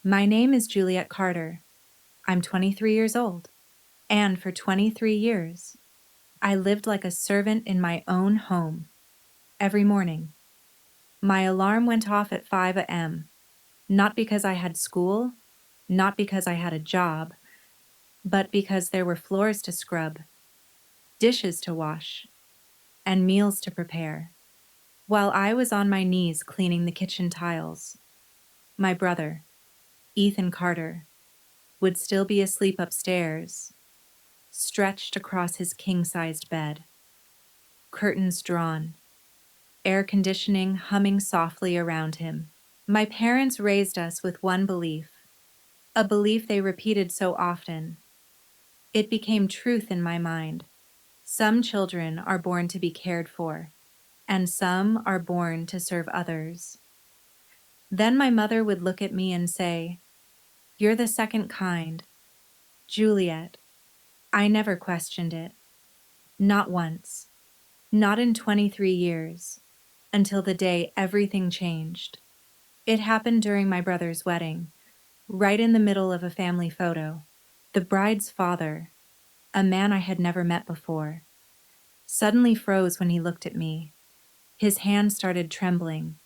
My name is Juliet Carter. I'm 23 years old, and for 23 years, I lived like a servant in my own home. Every morning, my alarm went off at 5 a.m., not because I had school, not because I had a job, but because there were floors to scrub, dishes to wash, and meals to prepare. While I was on my knees cleaning the kitchen tiles, my brother, Ethan Carter, would still be asleep upstairs, stretched across his king-sized bed, curtains drawn, air conditioning humming softly around him. My parents raised us with one belief, a belief they repeated so often. It became truth in my mind. Some children are born to be cared for, and some are born to serve others. Then my mother would look at me and say, "You're the second kind, Juliet." I never questioned it. Not once. Not in 23 years. Until the day everything changed. It happened during my brother's wedding, right in the middle of a family photo. The bride's father, a man I had never met before, suddenly froze when he looked at me. His hand started trembling.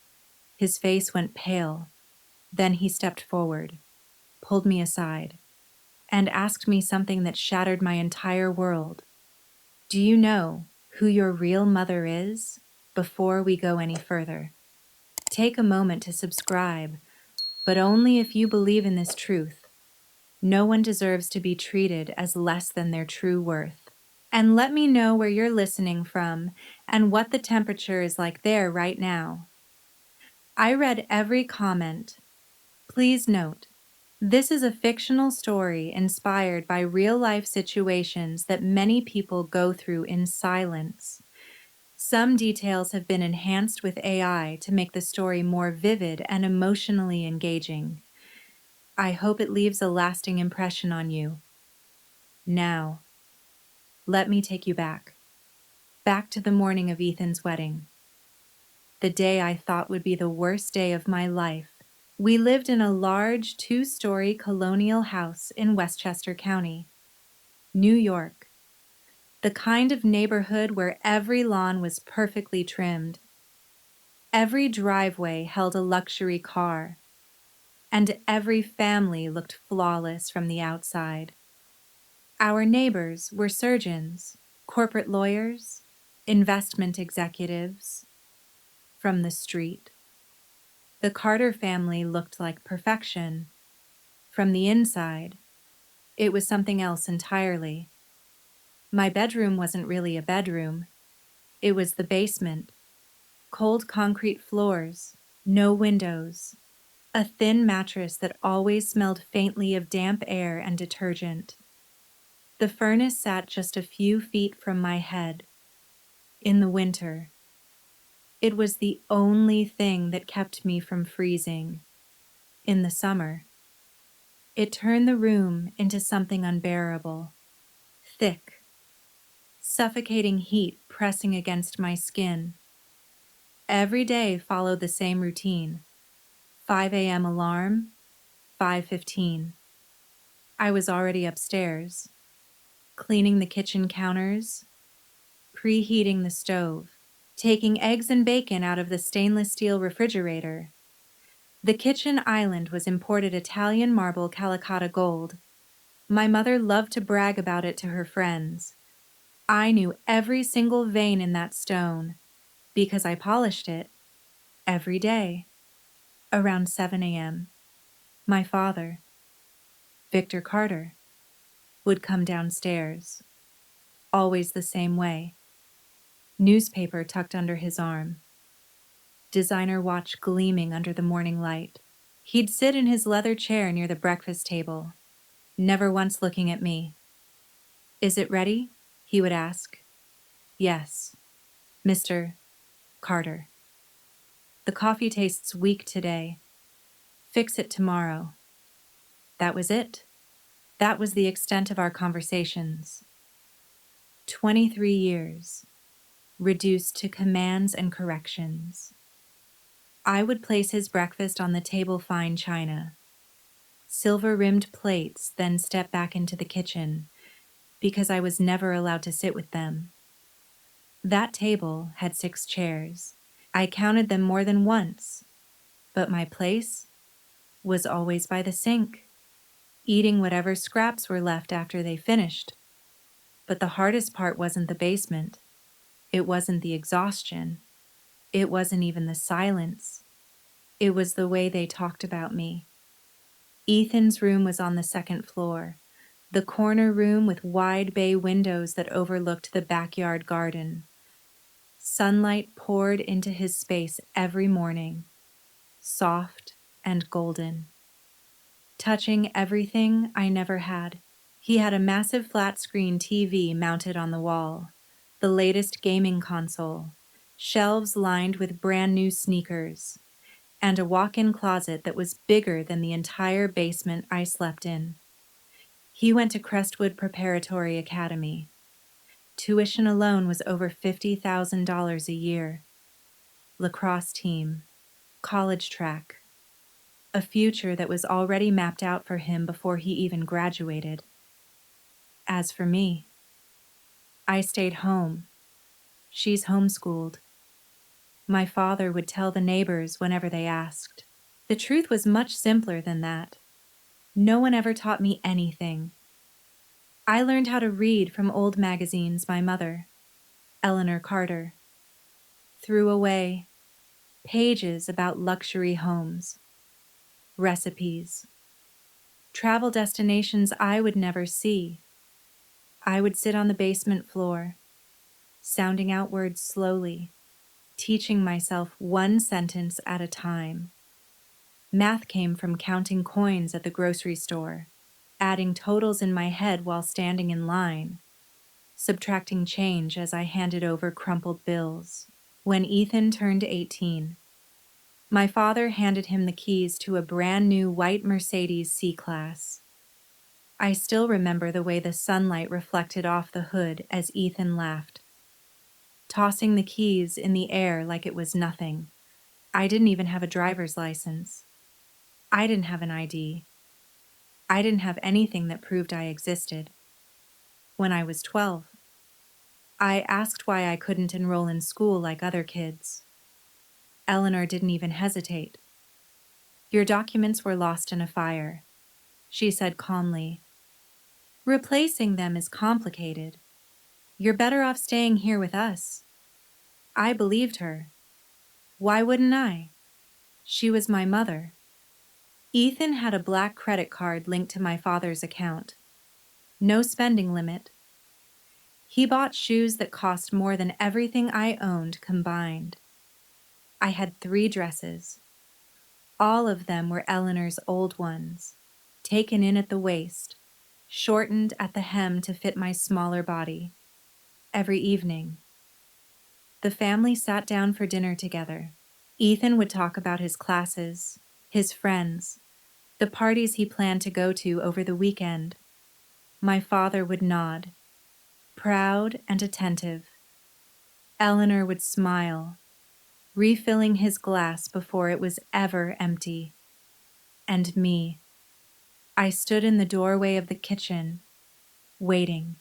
His face went pale. Then he stepped forward, pulled me aside, and asked me something that shattered my entire world. "Do you know who your real mother is?" Before we go any further, take a moment to subscribe, but only if you believe in this truth. No one deserves to be treated as less than their true worth. And let me know where you're listening from and what the temperature is like there right now. I read every comment. Please note, this is a fictional story inspired by real-life situations that many people go through in silence. Some details have been enhanced with AI to make the story more vivid and emotionally engaging. I hope it leaves a lasting impression on you. Now, let me take you back to the morning of Ethan's wedding. The day I thought would be the worst day of my life. We lived in a large 2-story colonial house in Westchester County, New York, the kind of neighborhood where every lawn was perfectly trimmed. Every driveway held a luxury car, and every family looked flawless from the outside. Our neighbors were surgeons, corporate lawyers, investment executives from the street. The Carter family looked like perfection. From the inside, it was something else entirely. My bedroom wasn't really a bedroom. It was the basement. Cold concrete floors, no windows, a thin mattress that always smelled faintly of damp air and detergent. The furnace sat just a few feet from my head. In the winter, it was the only thing that kept me from freezing. In the summer, it turned the room into something unbearable. Thick, suffocating heat pressing against my skin. Every day followed the same routine. 5 a.m. alarm, 5:15. I was already upstairs, cleaning the kitchen counters, preheating the stove, taking eggs and bacon out of the stainless steel refrigerator. The kitchen island was imported Italian marble Calicotta gold. My mother loved to brag about it to her friends. I knew every single vein in that stone because I polished it every day. Around 7 a.m., my father, Victor Carter, would come downstairs, always the same way. Newspaper tucked under his arm, designer watch gleaming under the morning light. He'd sit in his leather chair near the breakfast table, never once looking at me. "Is it ready?" he would ask. "Yes, Mr. Carter." "The coffee tastes weak today. Fix it tomorrow." That was it. That was the extent of our conversations. 23 years, reduced to commands and corrections. I would place his breakfast on the table fine china. silver-rimmed plates, then step back into the kitchen because I was never allowed to sit with them. That table had 6 chairs. I counted them more than once, but my place was always by the sink, eating whatever scraps were left after they finished. But the hardest part wasn't the basement. It wasn't the exhaustion. It wasn't even the silence. It was the way they talked about me. Ethan's room was on the 2nd floor, the corner room with wide bay windows that overlooked the backyard garden. Sunlight poured into his space every morning, soft and golden, touching everything I never had. He had a massive flat-screen TV mounted on the wall, the latest gaming console, shelves lined with brand-new sneakers, and a walk-in closet that was bigger than the entire basement I slept in. He went to Crestwood Preparatory Academy. Tuition alone was over $50,000 a year. Lacrosse team, college track, a future that was already mapped out for him before he even graduated. As for me, I stayed home. She's homeschooled. My father would tell the neighbors whenever they asked. The truth was much simpler than that. No one ever taught me anything. I learned how to read from old magazines my mother, Eleanor Carter, threw away, pages about luxury homes, recipes, travel destinations I would never see. I would sit on the basement floor, sounding out words slowly, teaching myself one sentence at a time. Math came from counting coins at the grocery store, adding totals in my head while standing in line, subtracting change as I handed over crumpled bills. When Ethan turned 18, my father handed him the keys to a brand new white Mercedes C-Class. I still remember the way the sunlight reflected off the hood as Ethan laughed, tossing the keys in the air like it was nothing. I didn't even have a driver's license. I didn't have an ID. I didn't have anything that proved I existed. When I was 12, I asked why I couldn't enroll in school like other kids. Eleanor didn't even hesitate. "Your documents were lost in a fire," she said calmly. "Replacing them is complicated. You're better off staying here with us." I believed her. Why wouldn't I? She was my mother. Ethan had a black credit card linked to my father's account. No spending limit. He bought shoes that cost more than everything I owned combined. I had 3 dresses. All of them were Eleanor's old ones, taken in at the waist, shortened at the hem to fit my smaller body. Every evening, the family sat down for dinner together. Ethan would talk about his classes, his friends, the parties he planned to go to over the weekend. My father would nod, proud and attentive. Eleanor would smile, refilling his glass before it was ever empty. And me, I stood in the doorway of the kitchen, waiting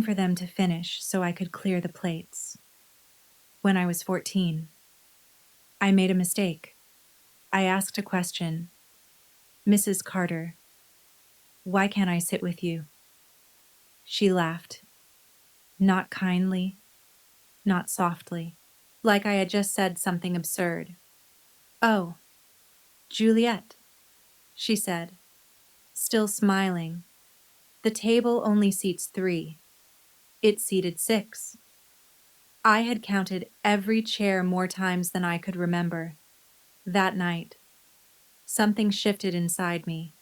for them to finish so I could clear the plates. When I was 14, I made a mistake. I asked a question. "Mrs. Carter, why can't I sit with you?" She laughed. Not kindly, not softly, like I had just said something absurd. "Oh, Juliet," she said, still smiling. "The table only seats 3. It seated 6. I had counted every chair more times than I could remember. That night, something shifted inside me.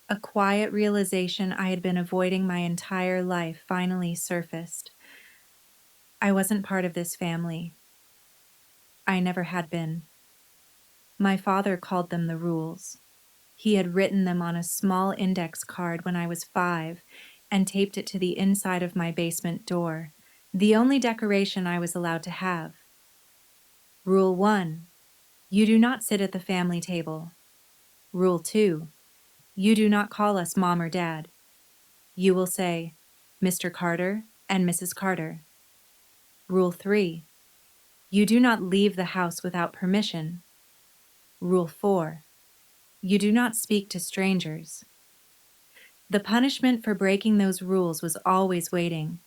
A quiet realization I had been avoiding my entire life finally surfaced. I wasn't part of this family. I never had been. My father called them the rules. He had written them on a small index card when I was 5 and taped it to the inside of my basement door, the only decoration I was allowed to have. Rule 1, you do not sit at the family table. Rule 2, You do not call us Mom or Dad. You will say, Mr. Carter and Mrs. Carter. Rule 3. You do not leave the house without permission. Rule 4. You do not speak to strangers. The punishment for breaking those rules was always waiting,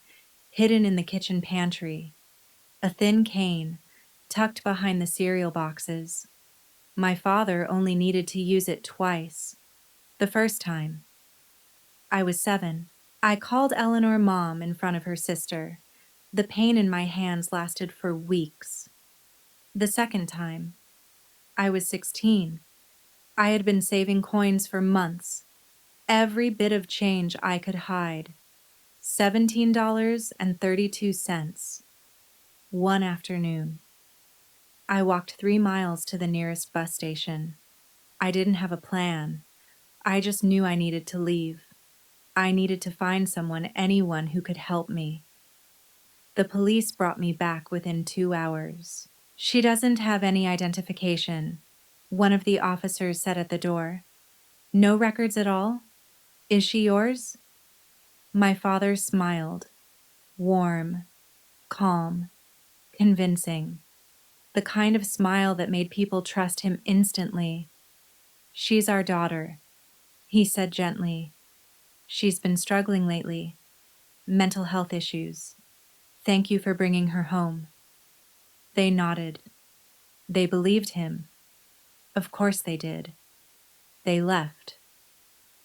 hidden in the kitchen pantry. A thin cane, tucked behind the cereal boxes. My father only needed to use it twice. The first time, I was 7. I called Eleanor Mom in front of her sister. The pain in my hands lasted for weeks. The second time, I was 16. I had been saving coins for months. Every bit of change I could hide. $17.32. One afternoon, I walked 3 miles to the nearest bus station. I didn't have a plan. I just knew I needed to leave. I needed to find someone, anyone who could help me. The police brought me back within 2 hours. She doesn't have any identification, one of the officers said at the door. No records at all? Is she yours? My father smiled. Warm, calm, convincing. The kind of smile that made people trust him instantly. She's our daughter, he said gently. She's been struggling lately. Mental health issues. Thank you for bringing her home. They nodded. They believed him. Of course they did. They left.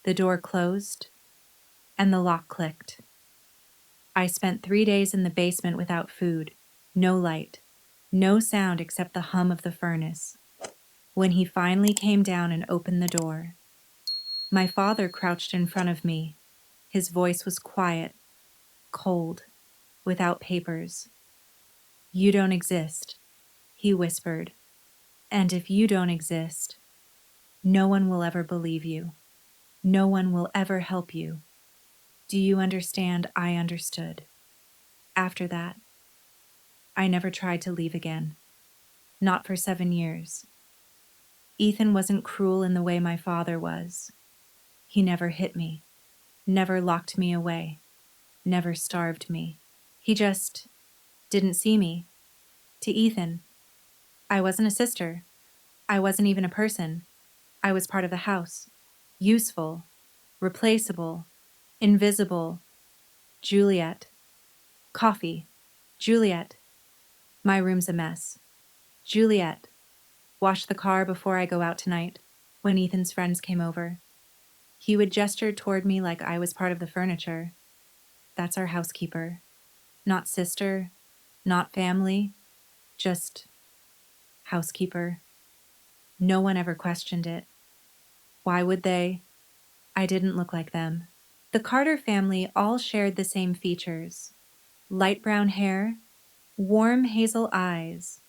The door closed, and the lock clicked. I spent 3 days in the basement without food, no light, no sound except the hum of the furnace. When he finally came down and opened the door, my father crouched in front of me. His voice was quiet, cold, without papers. You don't exist, he whispered. And if you don't exist, no one will ever believe you. No one will ever help you. Do you understand? I understood. After that, I never tried to leave again. Not for 7 years. Ethan wasn't cruel in the way my father was. He never hit me, never locked me away, never starved me. He just didn't see me. To Ethan, I wasn't a sister. I wasn't even a person. I was part of the house. Useful, replaceable, invisible. Juliet. Coffee. Juliet. My room's a mess. Juliet. Wash the car before I go out tonight. When Ethan's friends came over, he would gesture toward me like I was part of the furniture. That's our housekeeper. Not sister, not family, just housekeeper. No one ever questioned it. Why would they? I didn't look like them. The Carter family all shared the same features. Light brown hair, warm hazel eyes,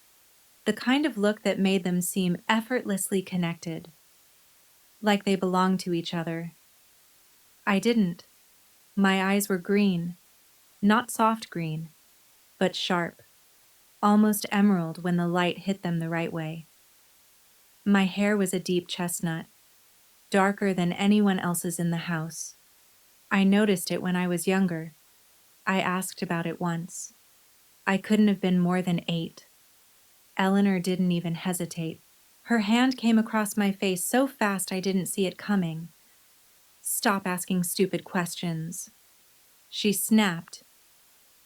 the kind of look that made them seem effortlessly connected, like they belonged to each other. I didn't. My eyes were green, not soft green, but sharp, almost emerald when the light hit them the right way. My hair was a deep chestnut, darker than anyone else's in the house. I noticed it when I was younger. I asked about it once. I couldn't have been more than 8. Eleanor didn't even hesitate. Her hand came across my face so fast I didn't see it coming. Stop asking stupid questions. She snapped.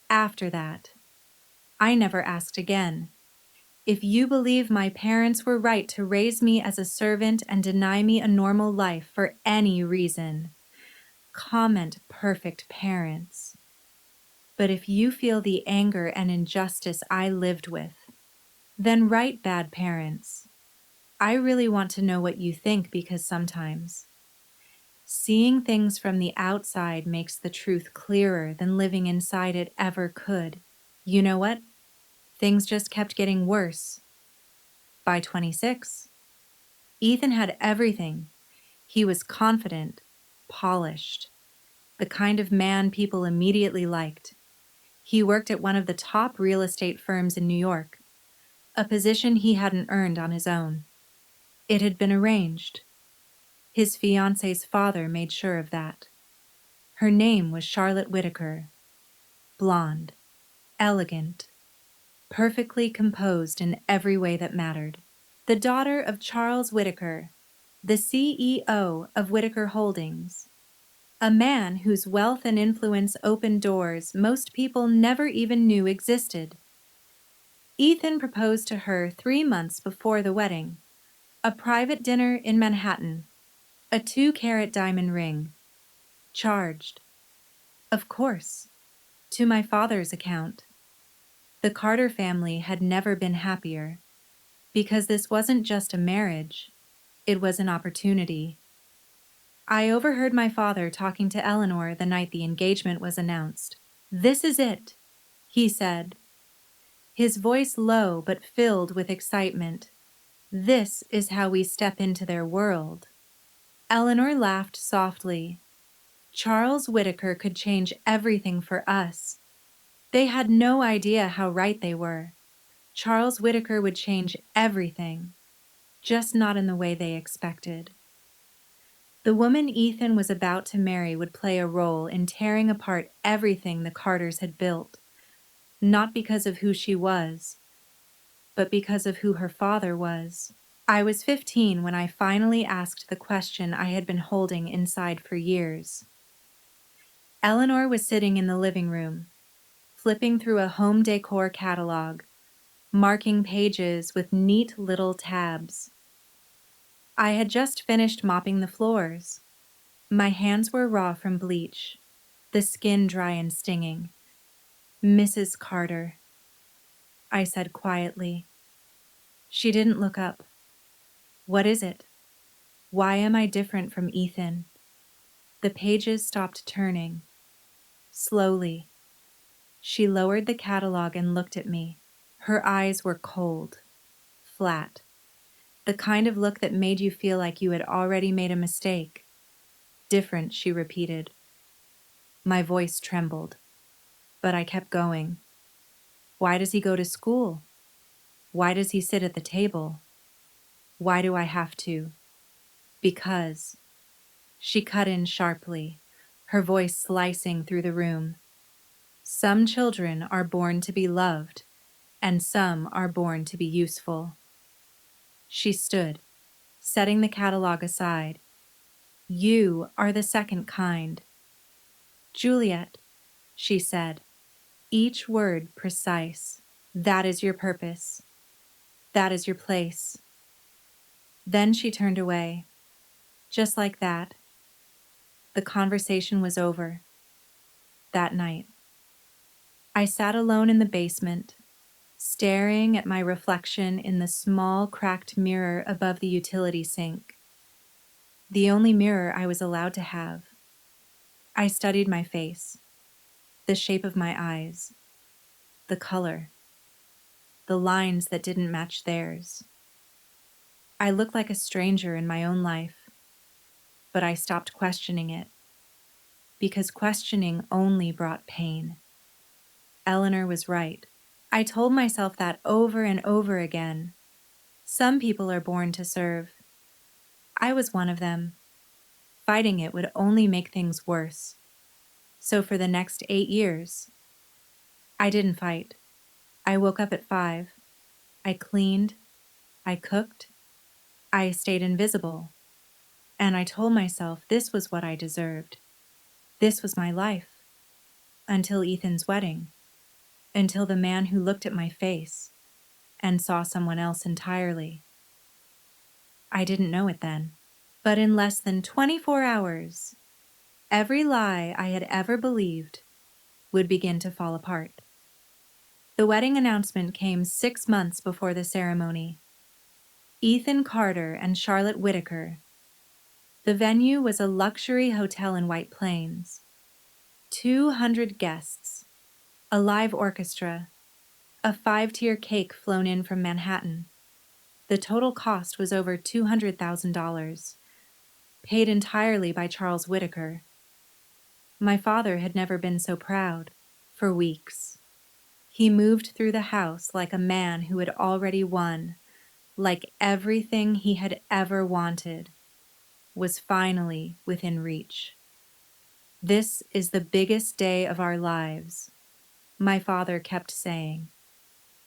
After that, I never asked again. If you believe my parents were right to raise me as a servant and deny me a normal life for any reason, comment perfect parents. But if you feel the anger and injustice I lived with, then write bad parents. I really want to know what you think because sometimes seeing things from the outside makes the truth clearer than living inside it ever could. You know what? Things just kept getting worse. By 26, Ethan had everything. He was confident, polished, the kind of man people immediately liked. He worked at one of the top real estate firms in New York, a position he hadn't earned on his own. It had been arranged. His fiance's father made sure of that. Her name was Charlotte Whitaker, blonde, elegant, perfectly composed in every way that mattered. The daughter of Charles Whitaker, the CEO of Whitaker Holdings, a man whose wealth and influence opened doors most people never even knew existed. Ethan proposed to her 3 months before the wedding, a private dinner in Manhattan, a 2-carat diamond ring, charged, of course, to my father's account. The Carter family had never been happier, because this wasn't just a marriage, it was an opportunity. I overheard my father talking to Eleanor the night the engagement was announced. "This is it," he said, his voice low but filled with excitement. "This is how we step into their world." Eleanor laughed softly. Charles Whitaker could change everything for us. They had no idea how right they were. Charles Whitaker would change everything, just not in the way they expected. The woman Ethan was about to marry would play a role in tearing apart everything the Carters had built, not because of who she was, but because of who her father was. I was 15 when I finally asked the question I had been holding inside for years. Eleanor was sitting in the living room, flipping through a home decor catalog, marking pages with neat little tabs. I had just finished mopping the floors. My hands were raw from bleach, the skin dry and stinging. "Mrs. Carter," I said quietly. She didn't look up. "What is it? Why am I different from Ethan?" The pages stopped turning. Slowly, she lowered the catalog and looked at me. Her eyes were cold, flat, the kind of look that made you feel like you had already made a mistake. "Different," she repeated. My voice trembled, but I kept going. "Why does he go to school? Why does he sit at the table? Why do I have to?" "Because," she cut in sharply, her voice slicing through the room, "some children are born to be loved, and some are born to be useful." She stood, setting the catalog aside. "You are the second kind." "Juliet," she said, each word precise. "That is your purpose. That is your place." Then she turned away. Just like that, the conversation was over. That night, I sat alone in the basement, staring at my reflection in the small, cracked mirror above the utility sink. The only mirror I was allowed to have. I studied my face, the shape of my eyes, the color, the lines that didn't match theirs. I looked like a stranger in my own life, but I stopped questioning it, because questioning only brought pain. Eleanor was right. I told myself that over and over again. Some people are born to serve. I was one of them. Fighting it would only make things worse. So for the next 8 years, I didn't fight. I woke up at 5. I cleaned. I cooked. I stayed invisible. And I told myself this was what I deserved. This was my life. Until Ethan's wedding. Until the man who looked at my face and saw someone else entirely. I didn't know it then. But in less than 24 hours, every lie I had ever believed would begin to fall apart. The wedding announcement came 6 months before the ceremony. Ethan Carter and Charlotte Whitaker. The venue was a luxury hotel in White Plains. 200 guests, a live orchestra, a 5-tier cake flown in from Manhattan. The total cost was over $200,000, paid entirely by Charles Whitaker. My father had never been so proud. For weeks, he moved through the house like a man who had already won, like everything he had ever wanted. was finally within reach. "This is the biggest day of our lives," my father kept saying,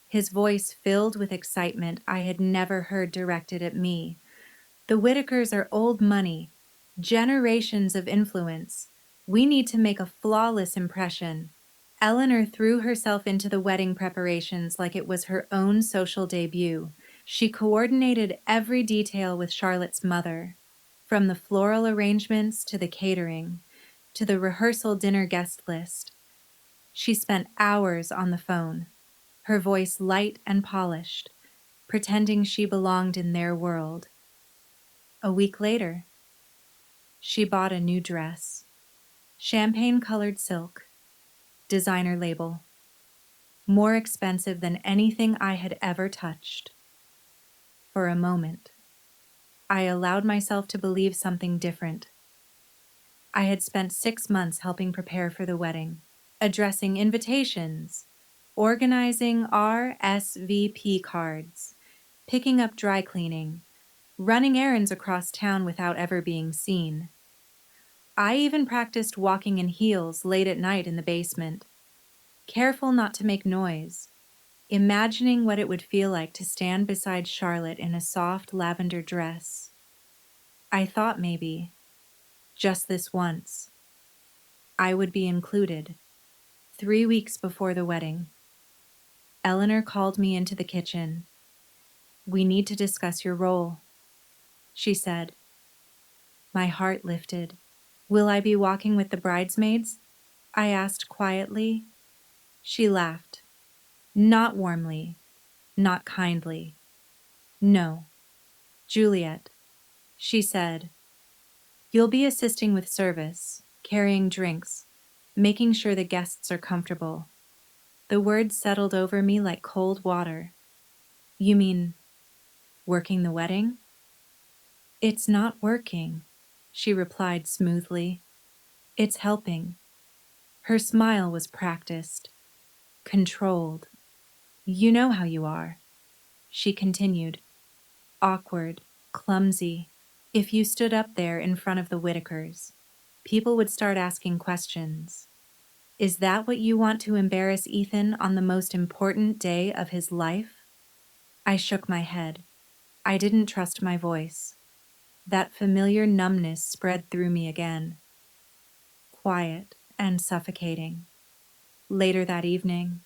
his voice filled with excitement I had never heard directed at me. "The Whitakers are old money, generations of influence. We need to make a flawless impression." Eleanor threw herself into the wedding preparations like it was her own social debut. She coordinated every detail with Charlotte's mother, from the floral arrangements to the catering, to the rehearsal dinner guest list. She spent hours on the phone, her voice light and polished, pretending she belonged in their world. A week later, she bought a new dress, champagne-colored silk, designer label, more expensive than anything I had ever touched. For a moment, I allowed myself to believe something different. I had spent 6 months helping prepare for the wedding, addressing invitations, organizing RSVP cards, picking up dry cleaning, running errands across town without ever being seen. I even practiced walking in heels late at night in the basement, careful not to make noise, imagining what it would feel like to stand beside Charlotte in a soft lavender dress. I thought maybe, just this once, I would be included. 3 weeks before the wedding, Eleanor called me into the kitchen. "We need to discuss your role," she said. My heart lifted. "Will I be walking with the bridesmaids?" I asked quietly. She laughed. Not warmly, not kindly. "No, Juliet," she said. "You'll be assisting with service, carrying drinks, making sure the guests are comfortable." The words settled over me like cold water. "You mean working the wedding?" "It's not working," she replied smoothly. "It's helping." Her smile was practiced, controlled. "You know how you are," she continued. "Awkward, clumsy. If you stood up there in front of the Whitakers, people would start asking questions. Is that what you want to embarrass Ethan on the most important day of his life?" I shook my head. I didn't trust my voice. That familiar numbness spread through me again. Quiet and suffocating. Later that evening,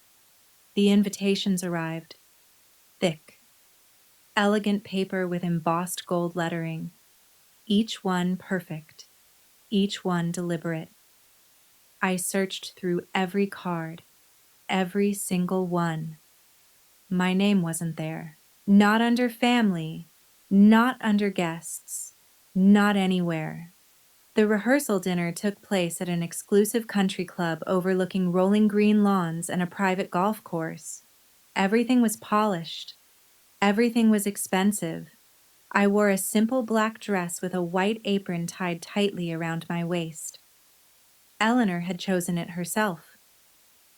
the invitations arrived. Thick, elegant paper with embossed gold lettering. Each one perfect. Each one deliberate. I searched through every card, every single one. My name wasn't there. Not under family, not under guests, not anywhere. The rehearsal dinner took place at an exclusive country club overlooking rolling green lawns and a private golf course. Everything was polished. Everything was expensive. I wore a simple black dress with a white apron tied tightly around my waist. Eleanor had chosen it herself.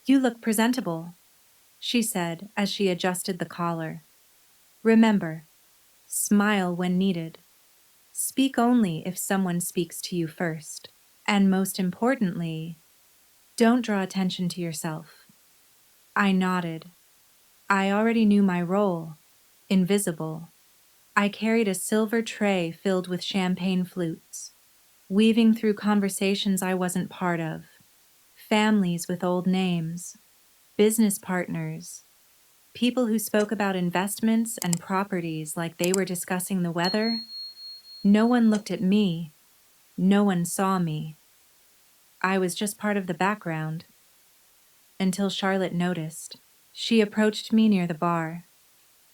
"You look presentable," she said as she adjusted the collar. "Remember, smile when needed. Speak only if someone speaks to you first. And most importantly, don't draw attention to yourself." I nodded. I already knew my role. Invisible. I carried a silver tray filled with champagne flutes, weaving through conversations I wasn't part of. Families with old names, business partners, people who spoke about investments and properties like they were discussing the weather. No one looked at me. No one saw me. I was just part of the background. Until Charlotte noticed. She approached me near the bar,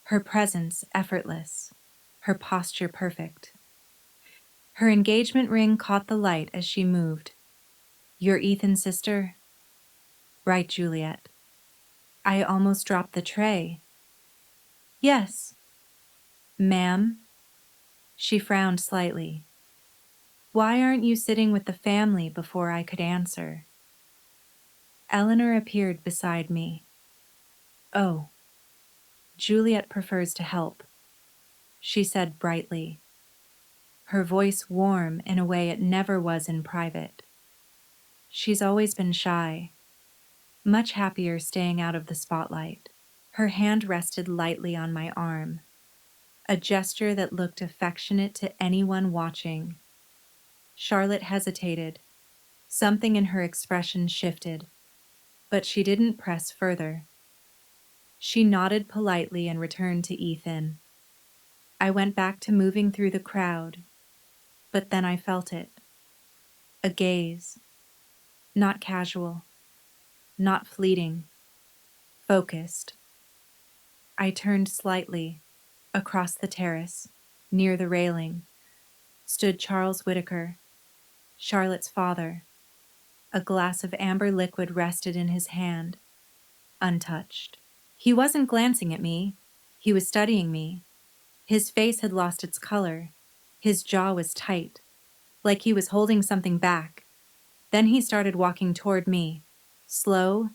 her presence effortless, her posture perfect. Her engagement ring caught the light as she moved. "You're Ethan's sister?" "Right, Juliet." I almost dropped the tray. "Yes." "Ma'am?" She frowned slightly. "Why aren't you sitting with the family?" Before I could answer, Eleanor appeared beside me. "Oh, Juliet prefers to help," she said brightly. her voice warm in a way it never was in private. She's always been shy, much happier staying out of the spotlight. Her hand rested lightly on my arm, a gesture that looked affectionate to anyone watching. Charlotte hesitated. Something in her expression shifted, but she didn't press further. She nodded politely and returned to Ethan. I went back to moving through the crowd, but then I felt it. A gaze, not casual, not fleeting, focused. I turned slightly. Across the terrace, near the railing, stood Charles Whitaker, Charlotte's father. A glass of amber liquid rested in his hand, untouched. He wasn't glancing at me. He was studying me. His face had lost its color. His jaw was tight, like he was holding something back. Then he started walking toward me, slow,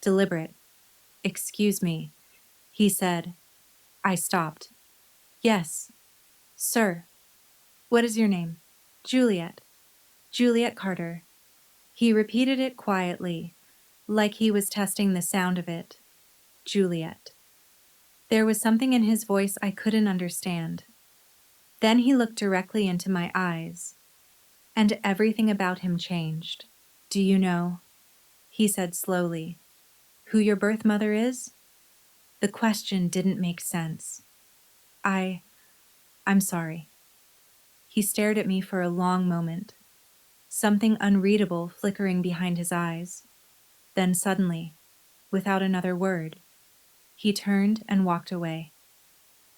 deliberate. "Excuse me," he said. I stopped. "Yes, sir. What is your name?" "Juliet. Juliet Carter." He repeated it quietly, like he was testing the sound of it. Juliet. There was something in his voice I couldn't understand. Then he looked directly into my eyes, and everything about him changed. "Do you know," he said slowly, "who your birth mother is?" The question didn't make sense. I'm sorry." He stared at me for a long moment, something unreadable flickering behind his eyes. Then suddenly, without another word, he turned and walked away.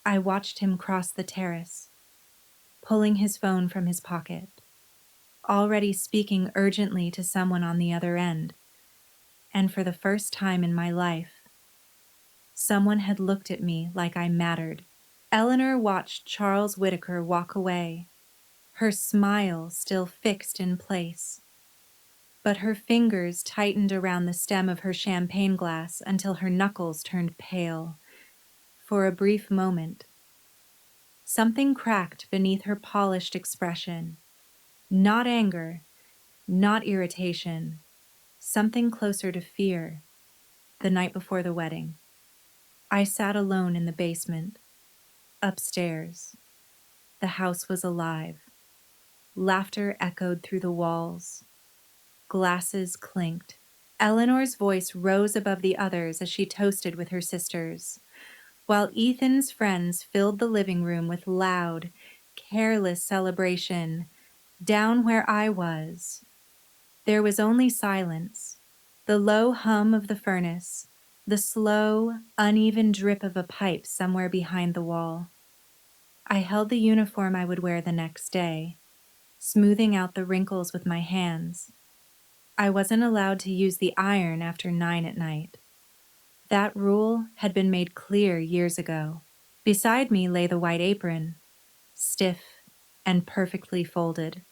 I watched him cross the terrace, pulling his phone from his pocket, already speaking urgently to someone on the other end. And for the first time in my life, someone had looked at me like I mattered. Eleanor watched Charles Whitaker walk away, her smile still fixed in place. But her fingers tightened around the stem of her champagne glass until her knuckles turned pale. For a brief moment, something cracked beneath her polished expression. Not anger, not irritation, something closer to fear. The night before the wedding, I sat alone in the basement, upstairs. The house was alive. Laughter echoed through the walls. Glasses clinked. Eleanor's voice rose above the others as she toasted with her sisters, while Ethan's friends filled the living room with loud, careless celebration. Down where I was, there was only silence, the low hum of the furnace, the slow, uneven drip of a pipe somewhere behind the wall. I held the uniform I would wear the next day, smoothing out the wrinkles with my hands. I wasn't allowed to use the iron after 9 at night. That rule had been made clear years ago. Beside me lay the white apron, stiff and perfectly folded.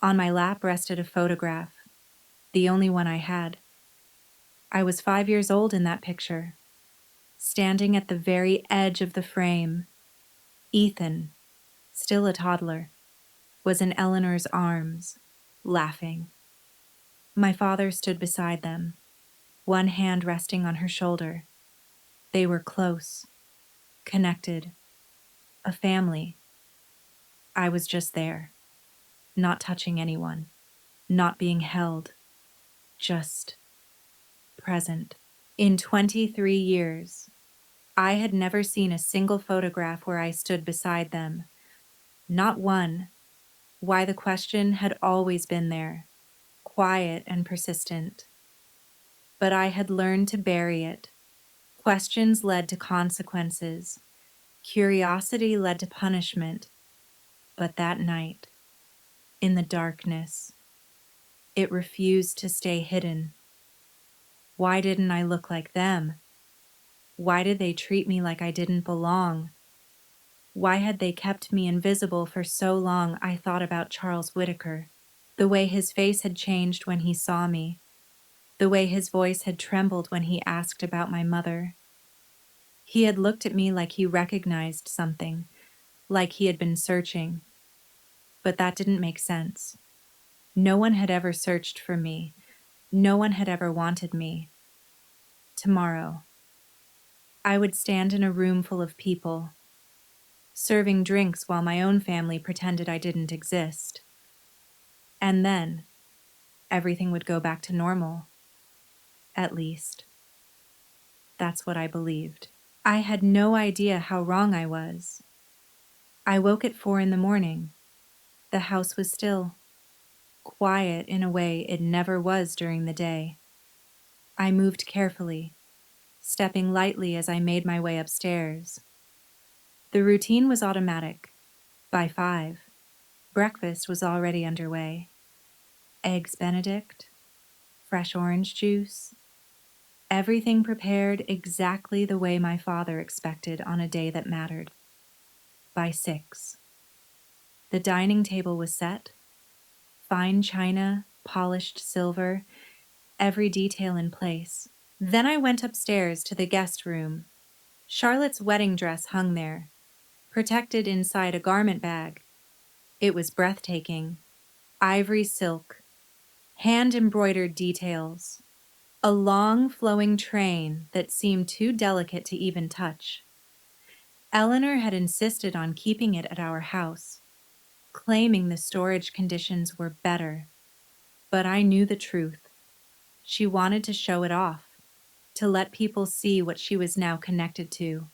On my lap rested a photograph, the only one I had. I was 5 years old in that picture, standing at the very edge of the frame. Ethan, still a toddler, was in Eleanor's arms, laughing. My father stood beside them, one hand resting on her shoulder. They were close, connected, a family. I was just there, not touching anyone, not being held, just present. In 23 years, I had never seen a single photograph where I stood beside them. Not one. Why, the question had always been there, quiet and persistent. But I had learned to bury it. Questions led to consequences. Curiosity led to punishment. But that night, in the darkness, it refused to stay hidden. Why didn't I look like them? Why did they treat me like I didn't belong? Why had they kept me invisible for so long? I thought about Charles Whitaker, the way his face had changed when he saw me, the way his voice had trembled when he asked about my mother. He had looked at me like he recognized something, like he had been searching. But that didn't make sense. No one had ever searched for me. No one had ever wanted me. Tomorrow, I would stand in a room full of people, serving drinks while my own family pretended I didn't exist. And then, everything would go back to normal. At least, that's what I believed. I had no idea how wrong I was. I woke at 4 in the morning. The house was still, quiet in a way it never was during the day. I moved carefully, stepping lightly as I made my way upstairs. The routine was automatic. By 5, breakfast was already underway. Eggs Benedict, fresh orange juice, everything prepared exactly the way my father expected on a day that mattered. By 6, the dining table was set, fine china, polished silver, every detail in place. Then I went upstairs to the guest room. Charlotte's wedding dress hung there, protected inside a garment bag. It was breathtaking. Ivory silk, hand-embroidered details, a long flowing train that seemed too delicate to even touch. Eleanor had insisted on keeping it at our house, claiming the storage conditions were better. But I knew the truth. She wanted to show it off, to let people see what she was now connected to.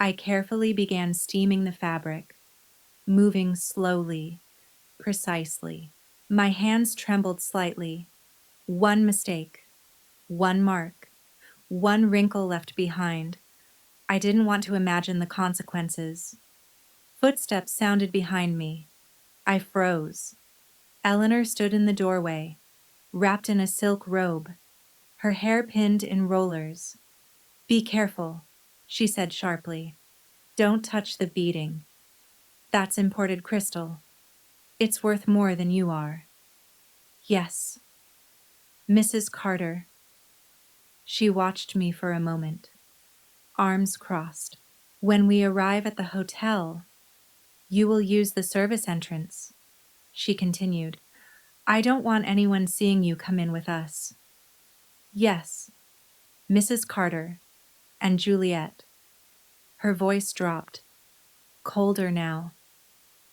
I carefully began steaming the fabric, moving slowly, precisely. My hands trembled slightly. One mistake, one mark, one wrinkle left behind. I didn't want to imagine the consequences. Footsteps sounded behind me. I froze. Eleanor stood in the doorway, wrapped in a silk robe, her hair pinned in rollers. "Be careful," she said sharply. "Don't touch the beading. That's imported crystal. It's worth more than you are." "Yes, Mrs. Carter." She watched me for a moment, arms crossed. "When we arrive at the hotel, you will use the service entrance," she continued. "I don't want anyone seeing you come in with us." "Yes, Mrs. Carter and Juliet." Her voice dropped, colder now.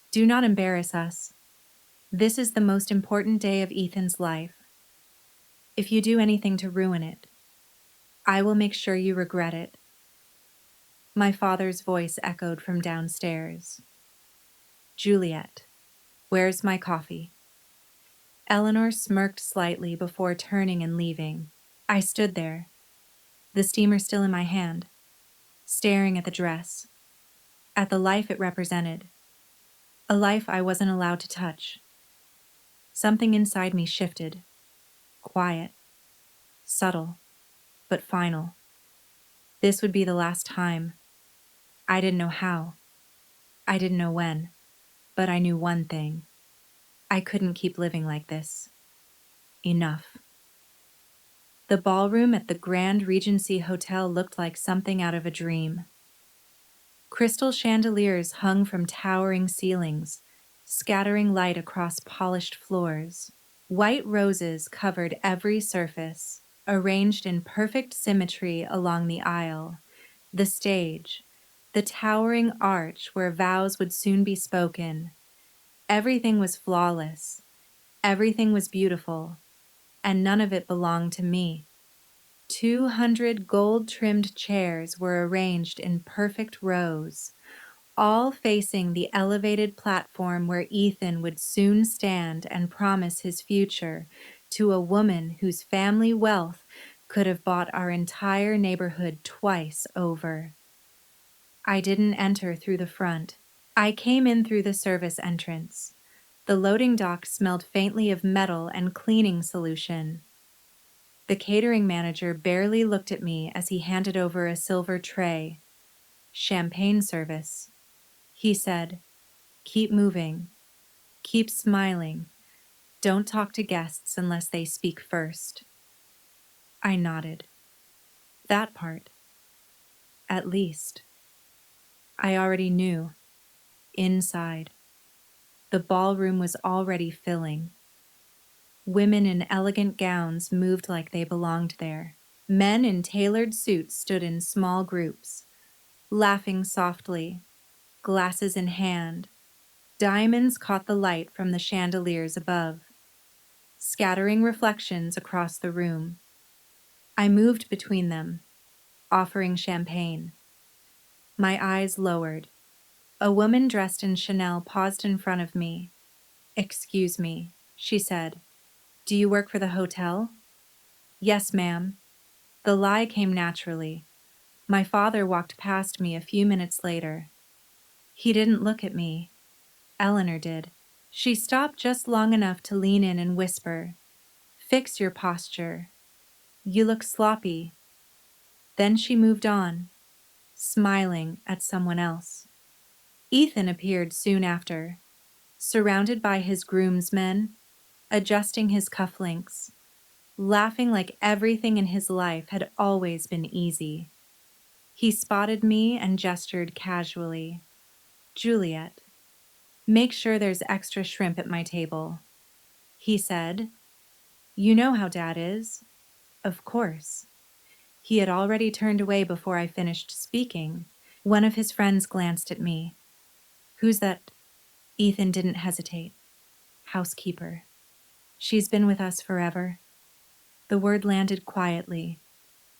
"Do not embarrass us. This is the most important day of Ethan's life. If you do anything to ruin it, I will make sure you regret it." My father's voice echoed from downstairs. "Juliet, where's my coffee?" Eleanor smirked slightly before turning and leaving. I stood there, the steamer still in my hand, staring at the dress, at the life it represented, a life I wasn't allowed to touch. Something inside me shifted, quiet, subtle, but final. This would be the last time. I didn't know how. I didn't know when. But I knew one thing. I couldn't keep living like this. Enough. The ballroom at the Grand Regency Hotel looked like something out of a dream. Crystal chandeliers hung from towering ceilings, scattering light across polished floors. White roses covered every surface, arranged in perfect symmetry along the aisle, the stage, the towering arch where vows would soon be spoken. Everything was flawless. Everything was beautiful, and none of it belonged to me. 200 gold-trimmed chairs were arranged in perfect rows, all facing the elevated platform where Ethan would soon stand and promise his future to a woman whose family wealth could have bought our entire neighborhood twice over. I didn't enter through the front. I came in through the service entrance. The loading dock smelled faintly of metal and cleaning solution. The catering manager barely looked at me as he handed over a silver tray. "Champagne service." He said, "Keep moving. Keep smiling. Don't talk to guests unless they speak first." I nodded. That part, at least, I already knew, inside. The ballroom was already filling. Women in elegant gowns moved like they belonged there. Men in tailored suits stood in small groups, laughing softly, glasses in hand. Diamonds caught the light from the chandeliers above, scattering reflections across the room. I moved between them, offering champagne. My eyes lowered. A woman dressed in Chanel paused in front of me. "Excuse me," she said. "Do you work for the hotel?" "Yes, ma'am." The lie came naturally. My father walked past me a few minutes later. He didn't look at me. Eleanor did. She stopped just long enough to lean in and whisper, "Fix your posture. You look sloppy." Then she moved on, smiling at someone else. Ethan appeared soon after, surrounded by his groomsmen, adjusting his cufflinks, laughing like everything in his life had always been easy. He spotted me and gestured casually. "Juliet, make sure there's extra shrimp at my table." He said, "You know how Dad is." Of course. He had already turned away before I finished speaking. One of his friends glanced at me. "Who's that?" Ethan didn't hesitate. "Housekeeper. She's been with us forever." The word landed quietly,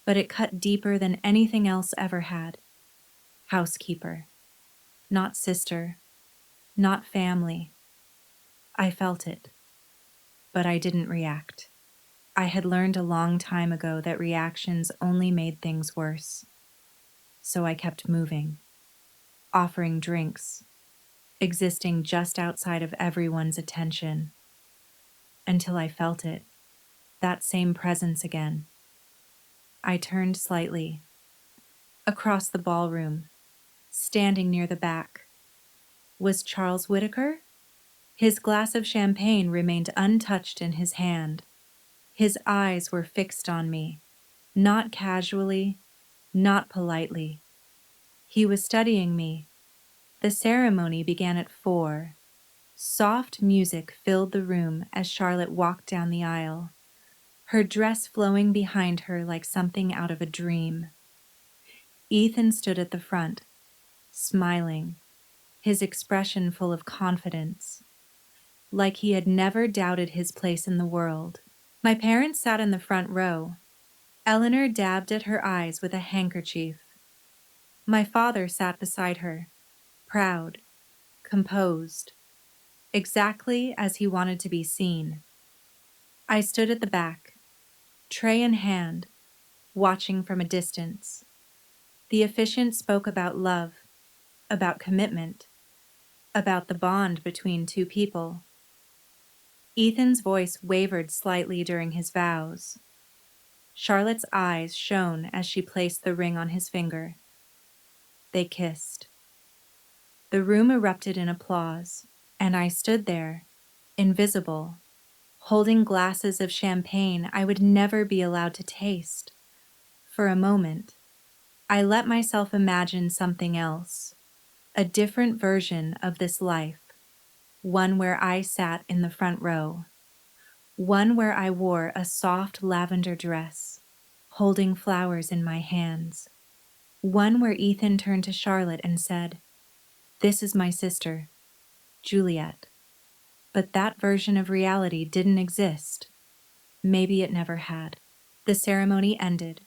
but it cut deeper than anything else ever had. Housekeeper. Not sister. Not family. I felt it, but I didn't react. I had learned a long time ago that reactions only made things worse. So I kept moving, offering drinks, existing just outside of everyone's attention, until I felt it, that same presence again. I turned slightly. Across the ballroom, standing near the back, was Charles Whitaker. His glass of champagne remained untouched in his hand. His eyes were fixed on me, not casually, not politely. He was studying me. The ceremony began at 4. Soft music filled the room as Charlotte walked down the aisle, her dress flowing behind her like something out of a dream. Ethan stood at the front, smiling, his expression full of confidence, like he had never doubted his place in the world. My parents sat in the front row. Eleanor dabbed at her eyes with a handkerchief. My father sat beside her, proud, composed, exactly as he wanted to be seen. I stood at the back, tray in hand, watching from a distance. The officiant spoke about love, about commitment, about the bond between two people. Ethan's voice wavered slightly during his vows. Charlotte's eyes shone as she placed the ring on his finger. They kissed. The room erupted in applause, and I stood there, invisible, holding glasses of champagne I would never be allowed to taste. For a moment, I let myself imagine something else, a different version of this life, one where I sat in the front row, one where I wore a soft lavender dress, holding flowers in my hands, one where Ethan turned to Charlotte and said, "This is my sister, Juliet." But that version of reality didn't exist. Maybe it never had. The ceremony ended,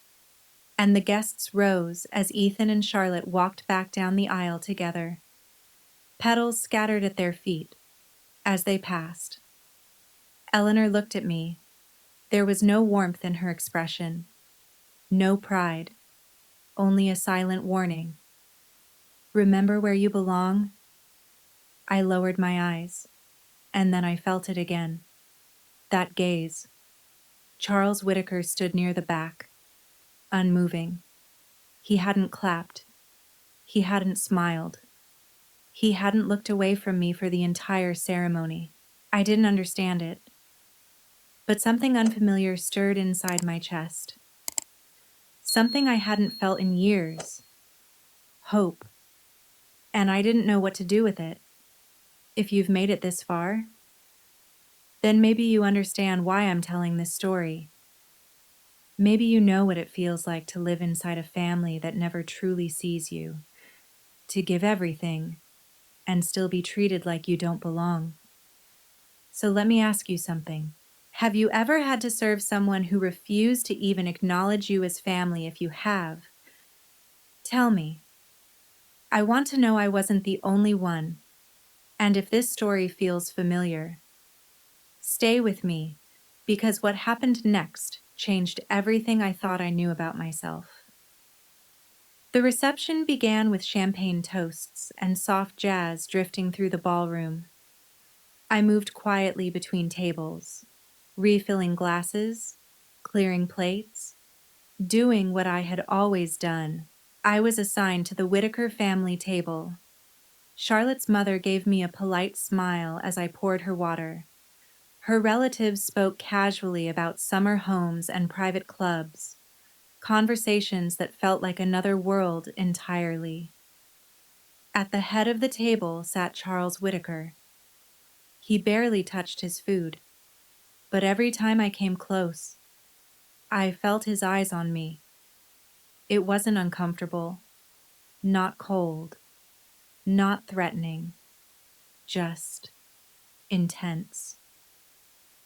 and the guests rose as Ethan and Charlotte walked back down the aisle together. Petals scattered at their feet as they passed. Eleanor looked at me. There was no warmth in her expression, no pride, only a silent warning. "Remember where you belong?" I lowered my eyes, and then I felt it again. That gaze. Charles Whitaker stood near the back, unmoving. He hadn't clapped. He hadn't smiled. He hadn't looked away from me for the entire ceremony. I didn't understand it, but something unfamiliar stirred inside my chest. Something I hadn't felt in years. Hope. And I didn't know what to do with it. If you've made it this far, then maybe you understand why I'm telling this story. Maybe you know what it feels like to live inside a family that never truly sees you, to give everything and still be treated like you don't belong. So let me ask you something. Have you ever had to serve someone who refused to even acknowledge you as family? If you have, tell me. I want to know I wasn't the only one. And if this story feels familiar, stay with me, because what happened next changed everything I thought I knew about myself. The reception began with champagne toasts and soft jazz drifting through the ballroom. I moved quietly between tables, refilling glasses, clearing plates, doing what I had always done. I was assigned to the Whitaker family table. Charlotte's mother gave me a polite smile as I poured her water. Her relatives spoke casually about summer homes and private clubs, conversations that felt like another world entirely. At the head of the table sat Charles Whitaker. He barely touched his food, but every time I came close, I felt his eyes on me. It wasn't uncomfortable, not cold, not threatening, just intense,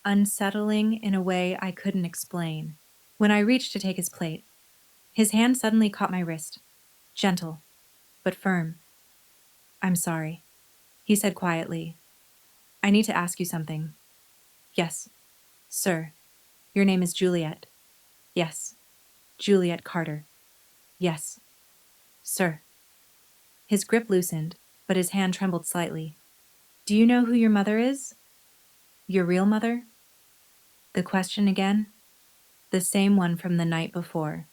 unsettling in a way I couldn't explain. When I reached to take his plate, his hand suddenly caught my wrist, gentle, but firm. "I'm sorry," he said quietly. "I need to ask you something." "Yes, sir. Your name is Juliet." "Yes, Juliet Carter." "Yes, sir." His grip loosened, but his hand trembled slightly. "Do you know who your mother is? Your real mother?" The question again, the same one from the night before.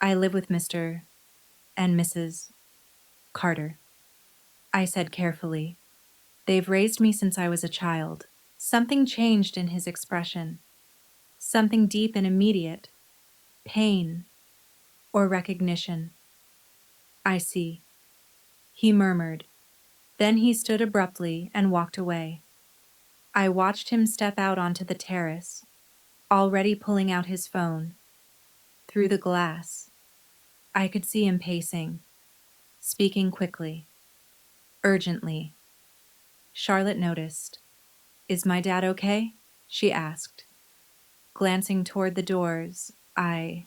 "I live with Mr. and Mrs. Carter," I said carefully. "They've raised me since I was a child." Something changed in his expression, something deep and immediate, pain or recognition. "I see," he murmured. Then he stood abruptly and walked away. I watched him step out onto the terrace, already pulling out his phone. Through the glass, I could see him pacing, speaking quickly, urgently. Charlotte noticed. "Is my dad okay?" she asked. Glancing toward the doors, I'm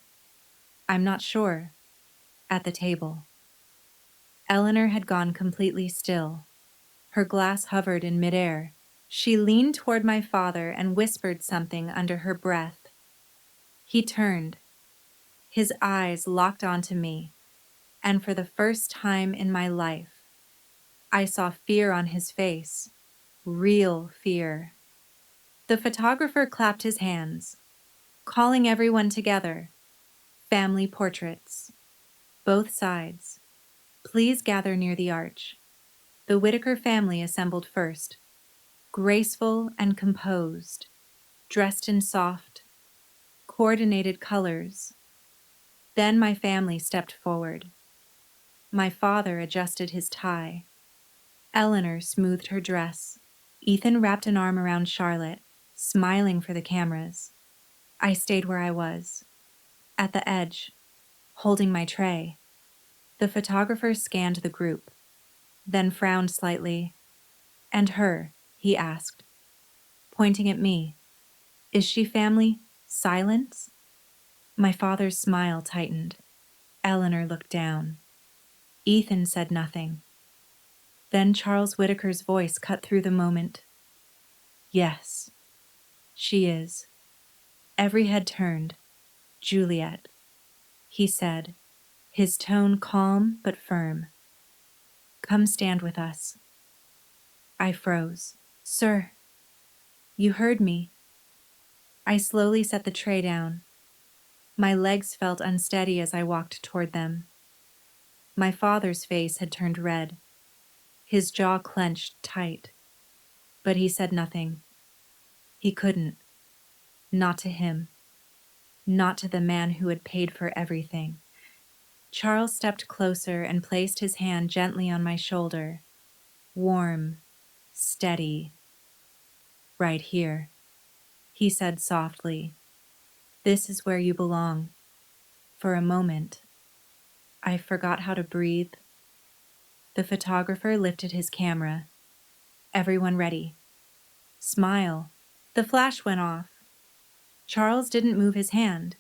not sure. At the table, Eleanor had gone completely still. Her glass hovered in midair. She leaned toward my father and whispered something under her breath. He turned, his eyes locked onto me, and for the first time in my life, I saw fear on his face, real fear. The photographer clapped his hands, calling everyone together. "Family portraits. Both sides. Please gather near the arch." The Whitaker family assembled first, graceful and composed, dressed in soft, coordinated colors. Then my family stepped forward. My father adjusted his tie. Eleanor smoothed her dress. Ethan wrapped an arm around Charlotte, smiling for the cameras. I stayed where I was, at the edge, holding my tray. The photographer scanned the group, then frowned slightly. "And her?" he asked, pointing at me. "Is she family? Silence?" My father's smile tightened. Eleanor looked down. Ethan said nothing. Then Charles Whitaker's voice cut through the moment. "Yes, she is." Every head turned. "Juliet," he said, his tone calm but firm. "Come stand with us." I froze. "Sir, you heard me." I slowly set the tray down. My legs felt unsteady as I walked toward them. My father's face had turned red. His jaw clenched tight. But he said nothing. He couldn't. Not to him. Not to the man who had paid for everything. Charles stepped closer and placed his hand gently on my shoulder. Warm, Steady. Right here, he said softly. This is where you belong. For a moment, I forgot how to breathe. The photographer lifted his camera. Everyone ready. Smile. The flash went off. Charles didn't move his hand.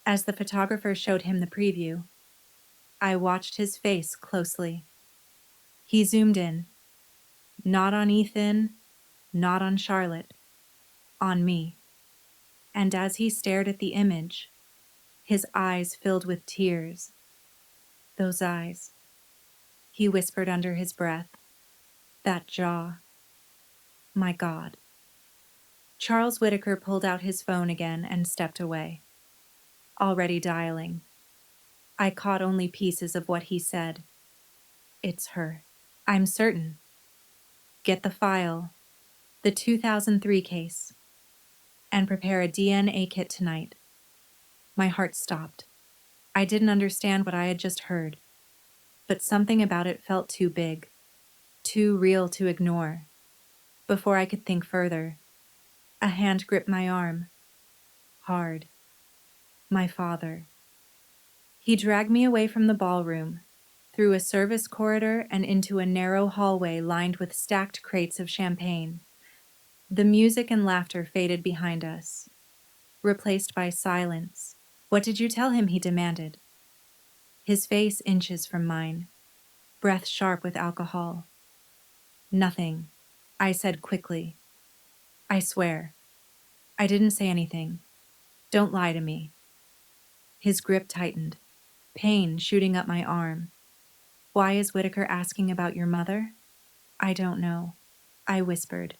As the photographer showed him the preview, I watched his face closely. He zoomed in. Not on Ethan, not on Charlotte, on me. And as he stared at the image, his eyes filled with tears. Those eyes. He whispered under his breath. That jaw. My God. Charles Whitaker pulled out his phone again and stepped away. Already dialing. I caught only pieces of what he said. It's her. I'm certain. Get the file, the 2003 case, and prepare a DNA kit tonight. My heart stopped. I didn't understand what I had just heard, but something about it felt too big, too real to ignore. Before I could think further, a hand gripped my arm. Hard. My father. He dragged me away from the ballroom, through a service corridor and into a narrow hallway lined with stacked crates of champagne. The music and laughter faded behind us, replaced by silence. What did you tell him? He demanded. His face inches from mine, breath sharp with alcohol. Nothing, I said quickly. I swear. I didn't say anything. Don't lie to me. His grip tightened, pain shooting up my arm. Why is Whitaker asking about your mother? I don't know, I whispered.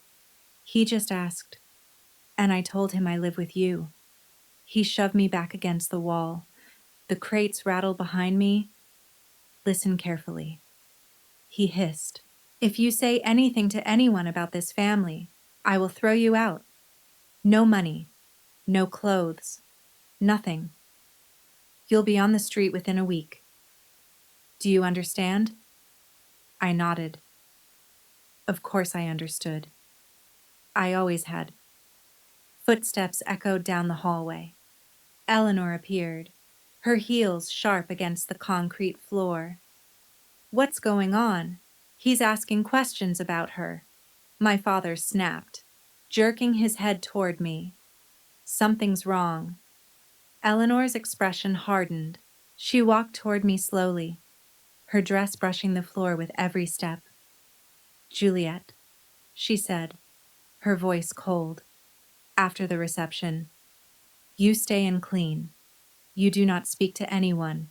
He just asked, and I told him I live with you. He shoved me back against the wall. The crates rattled behind me. Listen carefully. He hissed. If you say anything to anyone about this family, I will throw you out. No money, no clothes, nothing. You'll be on the street within a week. Do you understand? I nodded. Of course I understood. I always had. Footsteps echoed down the hallway. Eleanor appeared, her heels sharp against the concrete floor. What's going on? He's asking questions about her. My father snapped, jerking his head toward me. Something's wrong. Eleanor's expression hardened. She walked toward me slowly, her dress brushing the floor with every step. Juliet, she said, her voice cold. After the reception, you stay and clean. You do not speak to anyone,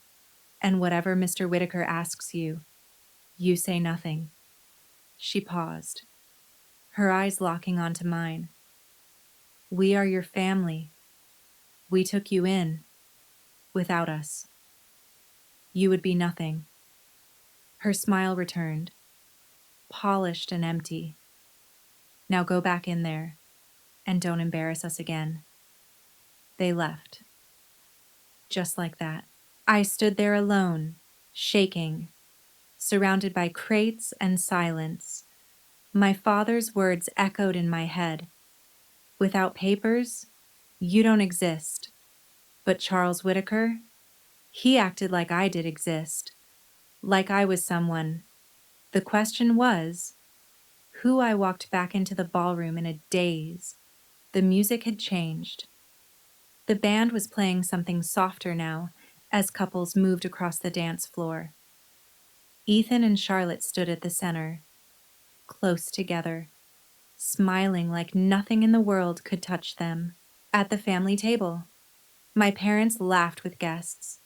and whatever Mr. Whitaker asks you, you say nothing. She paused, her eyes locking onto mine. We are your family. We took you in. Without us, you would be nothing. Her smile returned, polished and empty. Now go back in there, and don't embarrass us again. They left. Just like that. I stood there alone, shaking, surrounded by crates and silence. My father's words echoed in my head. Without papers, you don't exist. But Charles Whitaker, he acted like I did exist, like I was someone. The question was, who? I walked back into the ballroom in a daze. The music had changed. The band was playing something softer now as couples moved across the dance floor. Ethan and Charlotte stood at the center, close together, smiling like nothing in the world could touch them. At the family table, my parents laughed with guests,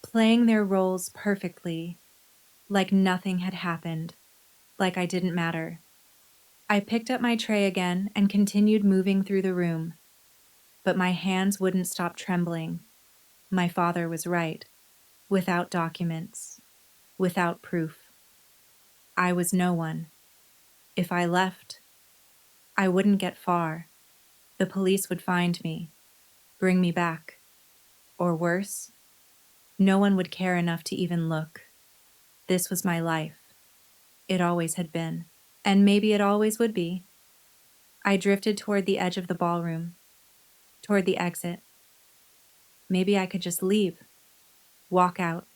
playing their roles perfectly, like nothing had happened, like I didn't matter. I picked up my tray again and continued moving through the room, but my hands wouldn't stop trembling. My father was right. Without documents, without proof, I was no one. If I left, I wouldn't get far. The police would find me, bring me back. Or worse, no one would care enough to even look. This was my life. It always had been. And maybe it always would be. I drifted toward the edge of the ballroom, toward the exit. Maybe I could just leave, walk out,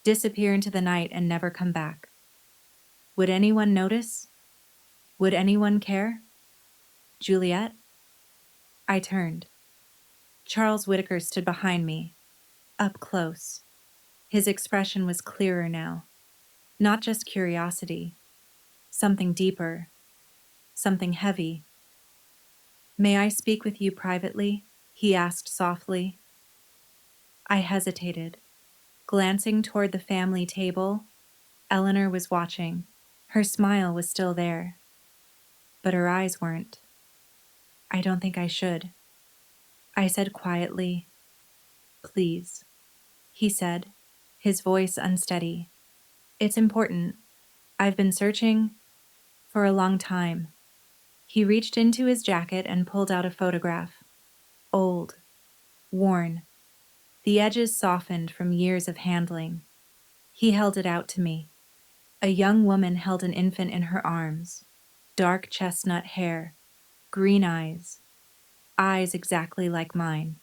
disappear into the night and never come back. Would anyone notice? Would anyone care? Juliet? I turned. Charles Whitaker stood behind me, up close. His expression was clearer now. Not just curiosity, something deeper, something heavy. May I speak with you privately? He asked softly. I hesitated. Glancing toward the family table, Eleanor was watching. Her smile was still there, but her eyes weren't. I don't think I should. I said quietly, please. He said, his voice unsteady. It's important. I've been searching for a long time. He reached into his jacket and pulled out a photograph. Old, worn, the edges softened from years of handling. He held it out to me. A young woman held an infant in her arms. Dark chestnut hair, green eyes exactly like mine.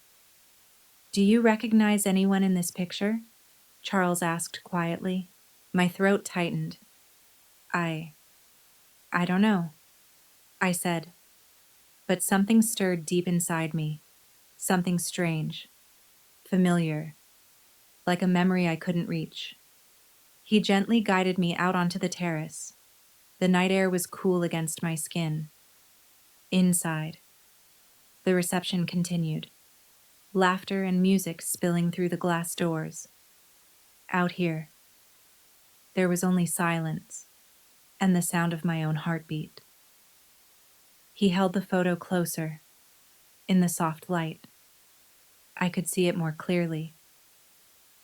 Do you recognize anyone in this picture? Charles asked quietly. My throat tightened. I don't know, I said, but something stirred deep inside me. Something strange, familiar, like a memory I couldn't reach. He gently guided me out onto the terrace. The night air was cool against my skin. Inside, the reception continued. Laughter and music spilling through the glass doors. Out here, there was only silence and the sound of my own heartbeat. He held the photo closer, in the soft light. I could see it more clearly.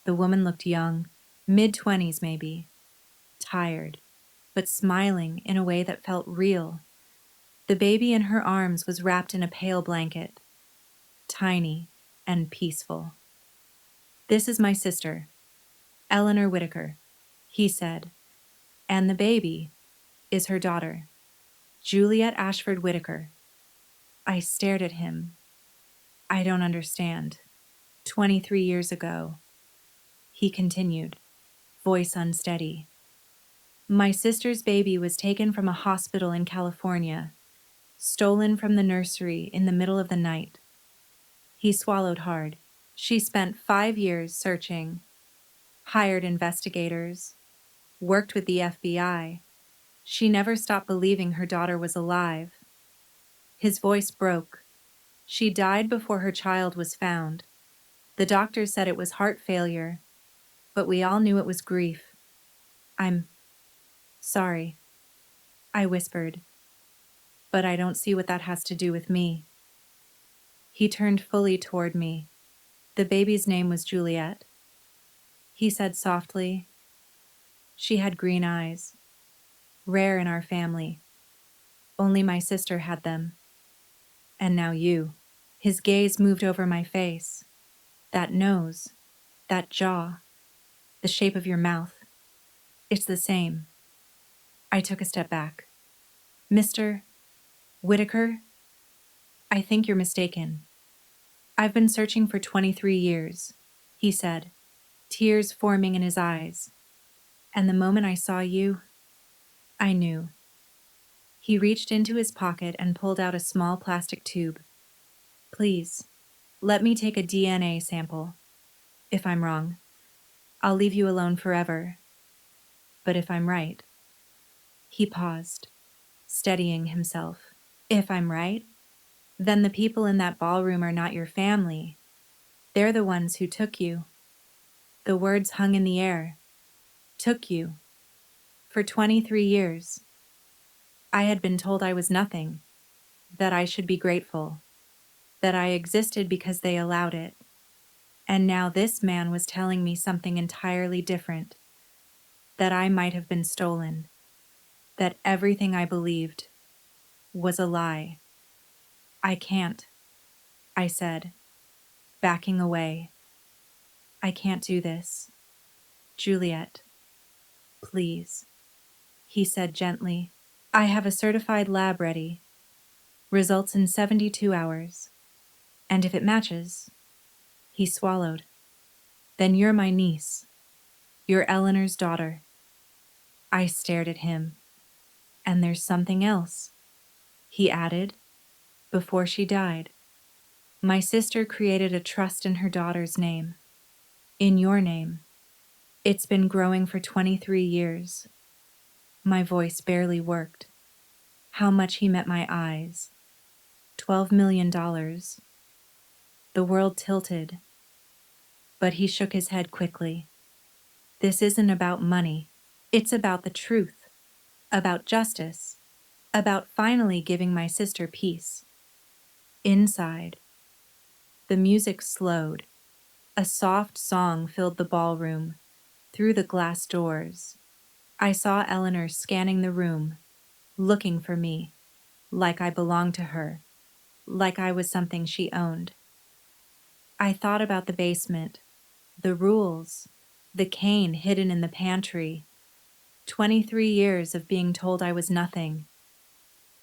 The woman looked young, mid-20s maybe, tired, but smiling in a way that felt real. The baby in her arms was wrapped in a pale blanket, tiny and peaceful. This is my sister, Eleanor Whitaker, he said, and the baby is her daughter, Juliet Ashford Whitaker. I stared at him. I don't understand. 23 years ago, he continued, voice unsteady. My sister's baby was taken from a hospital in California, stolen from the nursery in the middle of the night. He swallowed hard. She spent 5 years searching, hired investigators, worked with the FBI. She never stopped believing her daughter was alive. His voice broke. She died before her child was found. The doctors said it was heart failure, but we all knew it was grief. I'm sorry, I whispered, but I don't see what that has to do with me. He turned fully toward me. The baby's name was Juliet. He said softly, she had green eyes, rare in our family. Only my sister had them. And now you. His gaze moved over my face. That nose, that jaw, the shape of your mouth. It's the same. I took a step back. Mr. Whitaker, I think you're mistaken. I've been searching for 23 years, he said, tears forming in his eyes. And the moment I saw you, I knew. He reached into his pocket and pulled out a small plastic tube. Please, let me take a DNA sample. If I'm wrong, I'll leave you alone forever. But if I'm right. He paused, steadying himself. If I'm right, then the people in that ballroom are not your family. They're the ones who took you. The words hung in the air. Took you. For 23 years. I had been told I was nothing, that I should be grateful, that I existed because they allowed it. And now this man was telling me something entirely different, that I might have been stolen, that everything I believed was a lie. I can't, I said, backing away. I can't do this. Juliet, please, he said gently. I have a certified lab ready. Results in 72 hours. And if it matches, he swallowed. Then you're my niece. You're Eleanor's daughter. I stared at him. And there's something else, he added, before she died. My sister created a trust in her daughter's name. In your name. It's been growing for 23 years. My voice barely worked. How much he met my eyes. $12 million. The world tilted, but he shook his head quickly. This isn't about money. It's about the truth, about justice, about finally giving my sister peace. Inside, the music slowed. A soft song filled the ballroom, through the glass doors. I saw Eleanor scanning the room, looking for me, like I belonged to her, like I was something she owned. I thought about the basement, the rules, the cane hidden in the pantry, 23 years of being told I was nothing.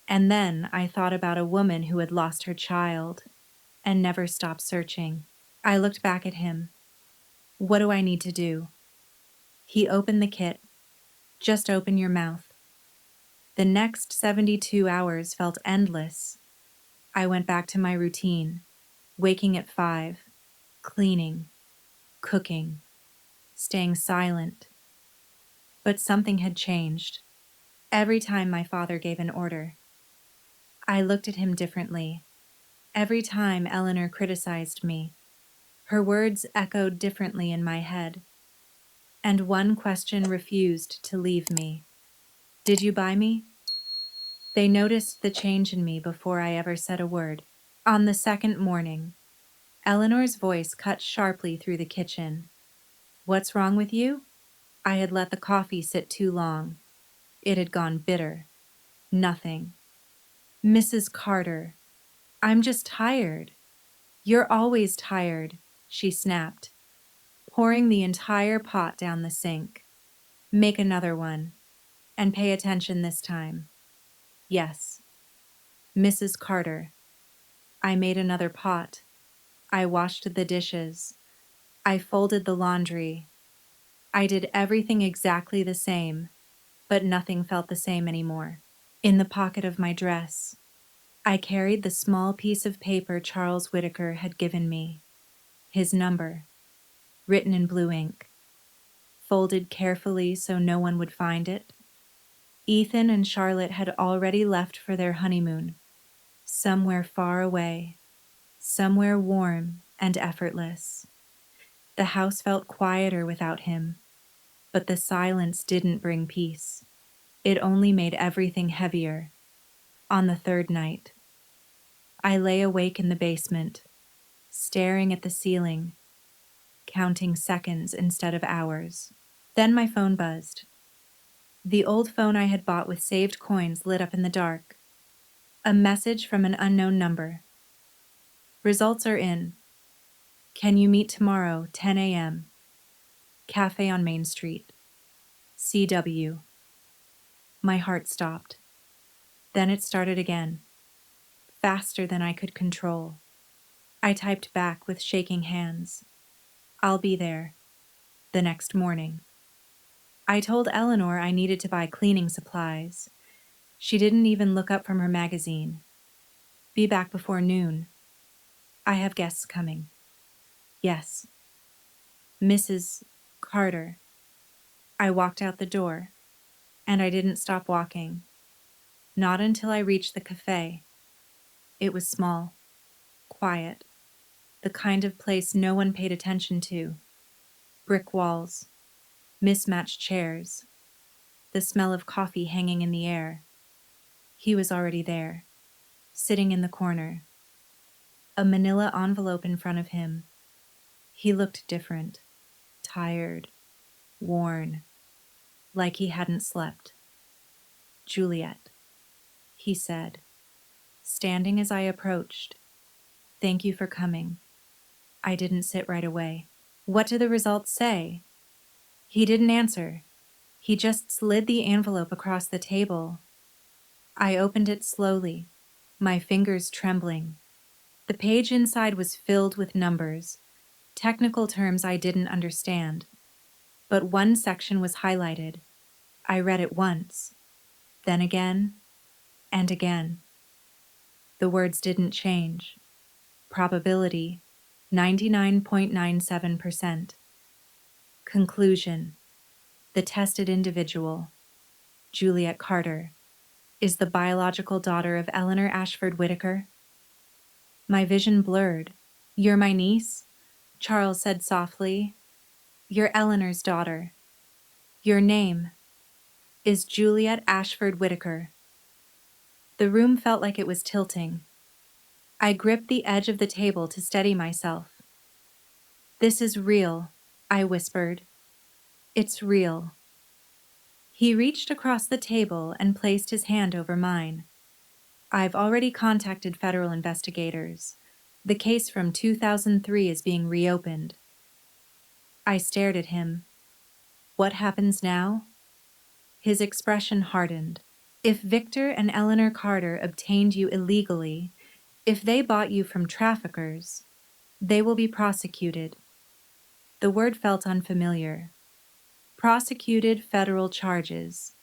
And then I thought about a woman who had lost her child and never stopped searching. I looked back at him. What do I need to do? He opened the kit. Just open your mouth. The next 72 hours felt endless. I went back to my routine, waking at 5, cleaning, cooking, staying silent. But something had changed. Every time my father gave an order, I looked at him differently. Every time Eleanor criticized me, her words echoed differently in my head. And one question refused to leave me. Did you buy me? They noticed the change in me before I ever said a word. On the second morning, Eleanor's voice cut sharply through the kitchen. What's wrong with you? I had let the coffee sit too long. It had gone bitter. Nothing. Mrs. Carter, I'm just tired. You're always tired, she snapped, pouring the entire pot down the sink. Make another one, and pay attention this time. Yes. Mrs. Carter. I made another pot. I washed the dishes. I folded the laundry. I did everything exactly the same, but nothing felt the same anymore. In the pocket of my dress, I carried the small piece of paper Charles Whitaker had given me, his number, written in blue ink, folded carefully so no one would find it. Ethan and Charlotte had already left for their honeymoon, somewhere far away, somewhere warm and effortless. The house felt quieter without him, but the silence didn't bring peace. It only made everything heavier. On the third night, I lay awake in the basement, staring at the ceiling, counting seconds instead of hours. Then my phone buzzed. The old phone I had bought with saved coins lit up in the dark. A message from an unknown number. Results are in. Can you meet tomorrow, 10 a.m.? Cafe on Main Street. CW. My heart stopped. Then it started again, faster than I could control. I typed back with shaking hands. I'll be there. The next morning. I told Eleanor I needed to buy cleaning supplies. She didn't even look up from her magazine. Be back before noon. I have guests coming. Yes. Mrs. Carter. I walked out the door, and I didn't stop walking. Not until I reached the cafe. It was small, quiet, the kind of place no one paid attention to. Brick walls, mismatched chairs, the smell of coffee hanging in the air. He was already there, sitting in the corner. A manila envelope in front of him. He looked different, tired, worn, like he hadn't slept. Juliet, he said, standing as I approached. Thank you for coming. I didn't sit right away. What do the results say? He didn't answer. He just slid the envelope across the table. I opened it slowly, my fingers trembling. The page inside was filled with numbers, technical terms I didn't understand, but one section was highlighted. I read it once, then again, and again. The words didn't change. Probability 99.97%. Conclusion: the tested individual, Juliet Carter, is the biological daughter of Eleanor Ashford Whitaker. My vision blurred. "You're my niece?" Charles said softly. "You're Eleanor's daughter. Your name is Juliet Ashford Whitaker." The room felt like it was tilting. I gripped the edge of the table to steady myself. "This is real," I whispered. "It's real." He reached across the table and placed his hand over mine. "I've already contacted federal investigators. The case from 2003 is being reopened." I stared at him. "What happens now?" His expression hardened. "If Victor and Eleanor Carter obtained you illegally, if they bought you from traffickers, they will be prosecuted." The word felt unfamiliar. "Prosecuted federal charges."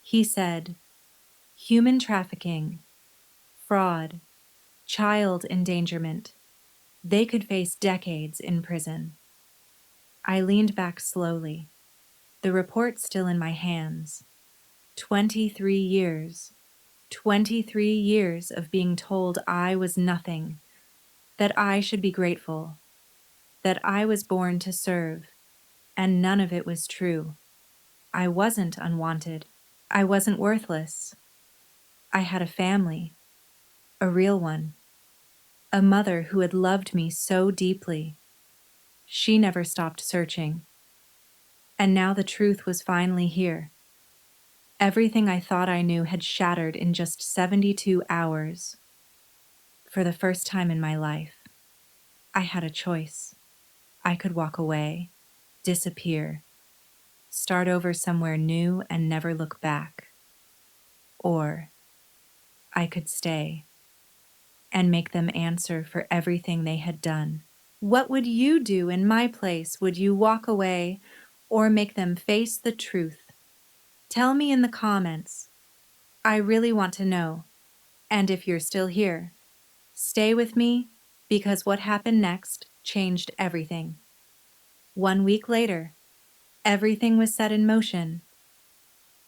He said, "Human trafficking, fraud, child endangerment. They could face decades in prison." I leaned back slowly, the report still in my hands. 23 years. 23 years of being told I was nothing, that I should be grateful, that I was born to serve, and none of it was true. I wasn't unwanted. I wasn't worthless. I had a family, a real one, a mother who had loved me so deeply. She never stopped searching. And now the truth was finally here. Everything I thought I knew had shattered in just 72 hours. For the first time in my life, I had a choice. I could walk away, disappear, start over somewhere new and never look back. Or I could stay and make them answer for everything they had done. What would you do in my place? Would you walk away or make them face the truth? Tell me in the comments. I really want to know. And if you're still here, stay with me, because what happened next changed everything. 1 week later, everything was set in motion.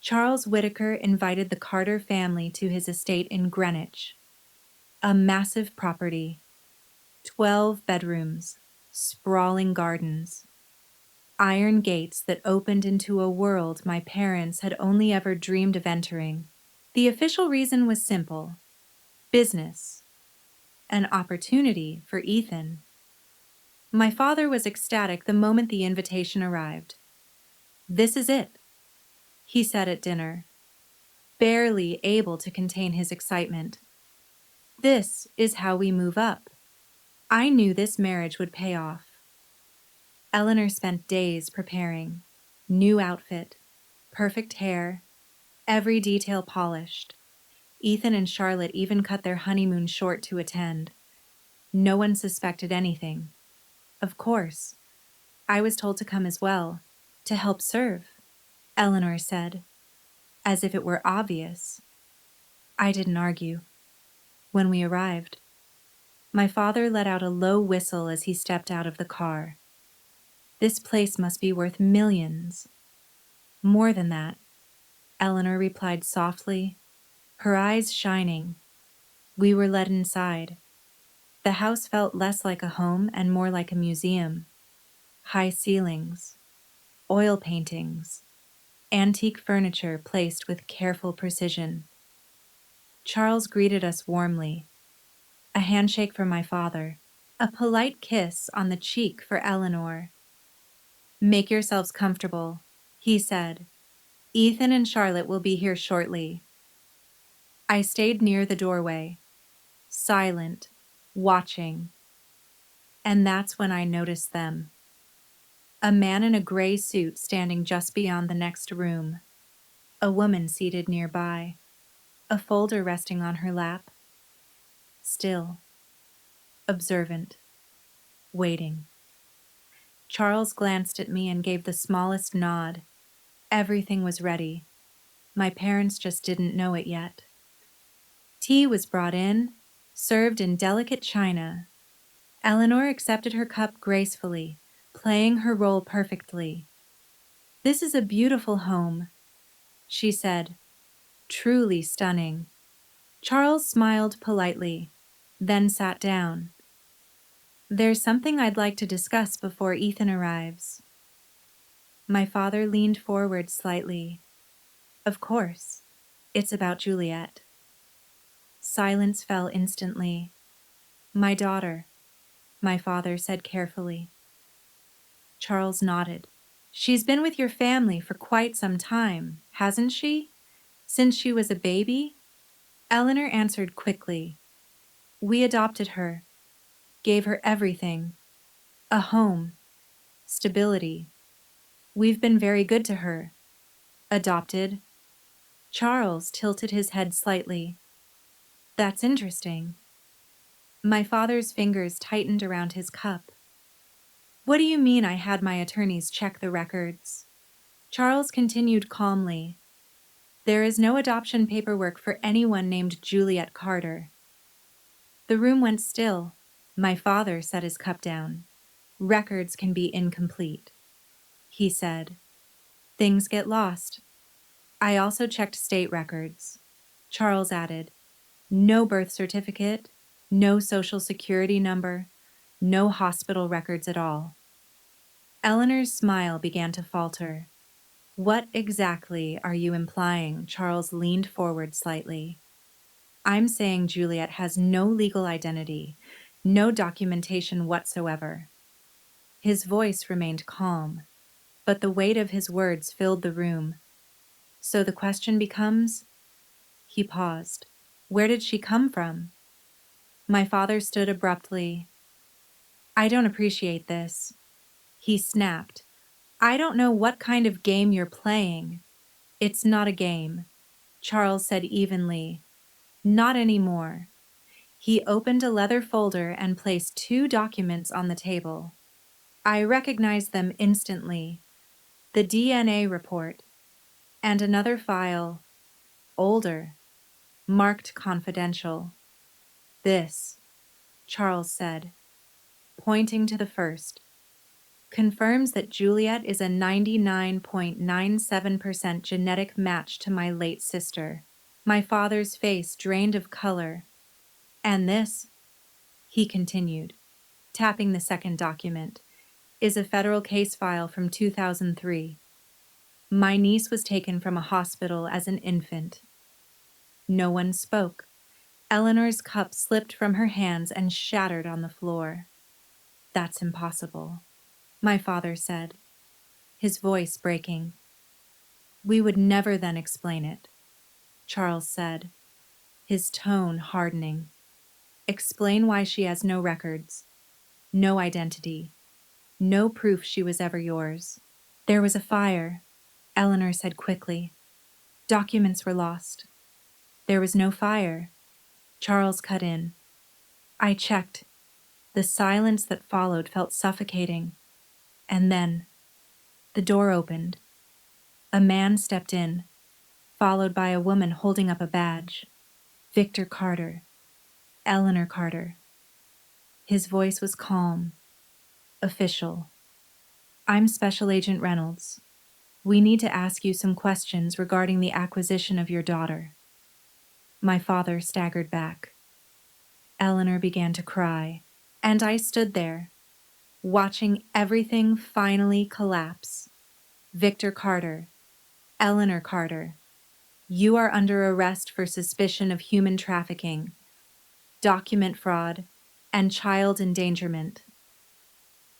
Charles Whitaker invited the Carter family to his estate in Greenwich, a massive property, 12 bedrooms, sprawling gardens, iron gates that opened into a world my parents had only ever dreamed of entering. The official reason was simple: business, an opportunity for Ethan. My father was ecstatic the moment the invitation arrived. "This is it," he said at dinner, barely able to contain his excitement. "This is how we move up." I knew this marriage would pay off. Eleanor spent days preparing. New outfit, perfect hair, every detail polished. Ethan and Charlotte even cut their honeymoon short to attend. No one suspected anything. Of course, I was told to come as well, to help serve, Eleanor said, as if it were obvious. I didn't argue. When we arrived, my father let out a low whistle as he stepped out of the car. "This place must be worth millions." "More than that," Eleanor replied softly, her eyes shining. We were led inside. The house felt less like a home and more like a museum. High ceilings, oil paintings, antique furniture placed with careful precision. Charles greeted us warmly. A handshake for my father, a polite kiss on the cheek for Eleanor. "Make yourselves comfortable," he said. "Ethan and Charlotte will be here shortly." I stayed near the doorway, silent, watching. And that's when I noticed them. A man in a gray suit standing just beyond the next room. A woman seated nearby. a folder resting on her lap. Still, observant, waiting. Charles glanced at me and gave the smallest nod. Everything was ready. My parents just didn't know it yet. Tea was brought in, served in delicate china. Eleanor accepted her cup gracefully, playing her role perfectly. "This is a beautiful home," she said, truly stunning. Charles smiled politely, then sat down. "There's something I'd like to discuss before Ethan arrives." My father leaned forward slightly. "Of course. It's about Juliet." Silence fell instantly. "My daughter," my father said carefully. Charles nodded. "She's been with your family for quite some time, hasn't she? Since she was a baby?" Eleanor answered quickly. "We adopted her, gave her everything, a home, stability. We've been very good to her." "Adopted?" Charles tilted his head slightly. "That's interesting." My father's fingers tightened around his cup. "What do you mean I had my attorneys check the records?" Charles continued calmly. "There is no adoption paperwork for anyone named Juliet Carter." The room went still. My father set his cup down. "Records can be incomplete," he said. "Things get lost." "I also checked state records." Charles added, "No birth certificate, no social security number, no hospital records at all." Eleanor's smile began to falter. "What exactly are you implying?" Charles leaned forward slightly. "I'm saying Juliet has no legal identity, no documentation whatsoever." His voice remained calm, but the weight of his words filled the room. "So the question becomes—" He paused. "Where did she come from?" My father stood abruptly. "I don't appreciate this," he snapped. "I don't know what kind of game you're playing." "It's not a game," Charles said evenly. "Not anymore." He opened a leather folder and placed two documents on the table. I recognized them instantly: the DNA report and another file, older, marked confidential. "This," Charles said, pointing to the first, "confirms that Juliet is a 99.97% genetic match to my late sister." My father's face drained of color. "And this," he continued, tapping the second document, "is a federal case file from 2003. My niece was taken from a hospital as an infant." No one spoke. Eleanor's cup slipped from her hands and shattered on the floor. "That's impossible," my father said, his voice breaking. "We would never then explain it," Charles said, his tone hardening. "Explain why she has no records, no identity, no proof she was ever yours." "There was a fire," Eleanor said quickly. "Documents were lost." "There was no fire," Charles cut in. "I checked." The silence that followed felt suffocating. And then the door opened. A man stepped in, followed by a woman holding up a badge. "Victor Carter, Eleanor Carter." His voice was calm, official. "I'm Special Agent Reynolds. We need to ask you some questions regarding the acquisition of your daughter." My father staggered back. Eleanor began to cry, and I stood there, watching everything finally collapse. "Victor Carter, Eleanor Carter, you are under arrest for suspicion of human trafficking, document fraud, and child endangerment."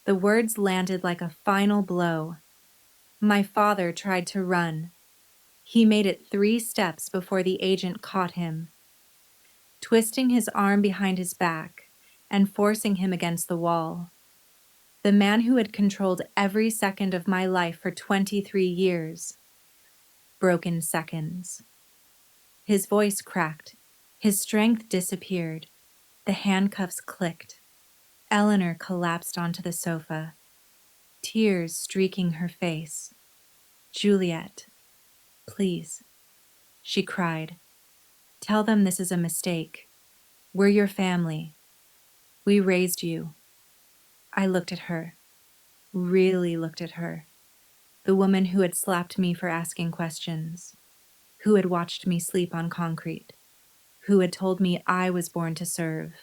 The words landed like a final blow. My father tried to run. He made it 3 steps before the agent caught him, twisting his arm behind his back and forcing him against the wall. The man who had controlled every second of my life for 23 years broke in seconds. His voice cracked. His strength disappeared. The handcuffs clicked. Eleanor collapsed onto the sofa, tears streaking her face. "Juliet, please," she cried. "Tell them this is a mistake. We're your family. We raised you." I looked at her, really looked at her. The woman who had slapped me for asking questions, who had watched me sleep on concrete, who had told me I was born to serve.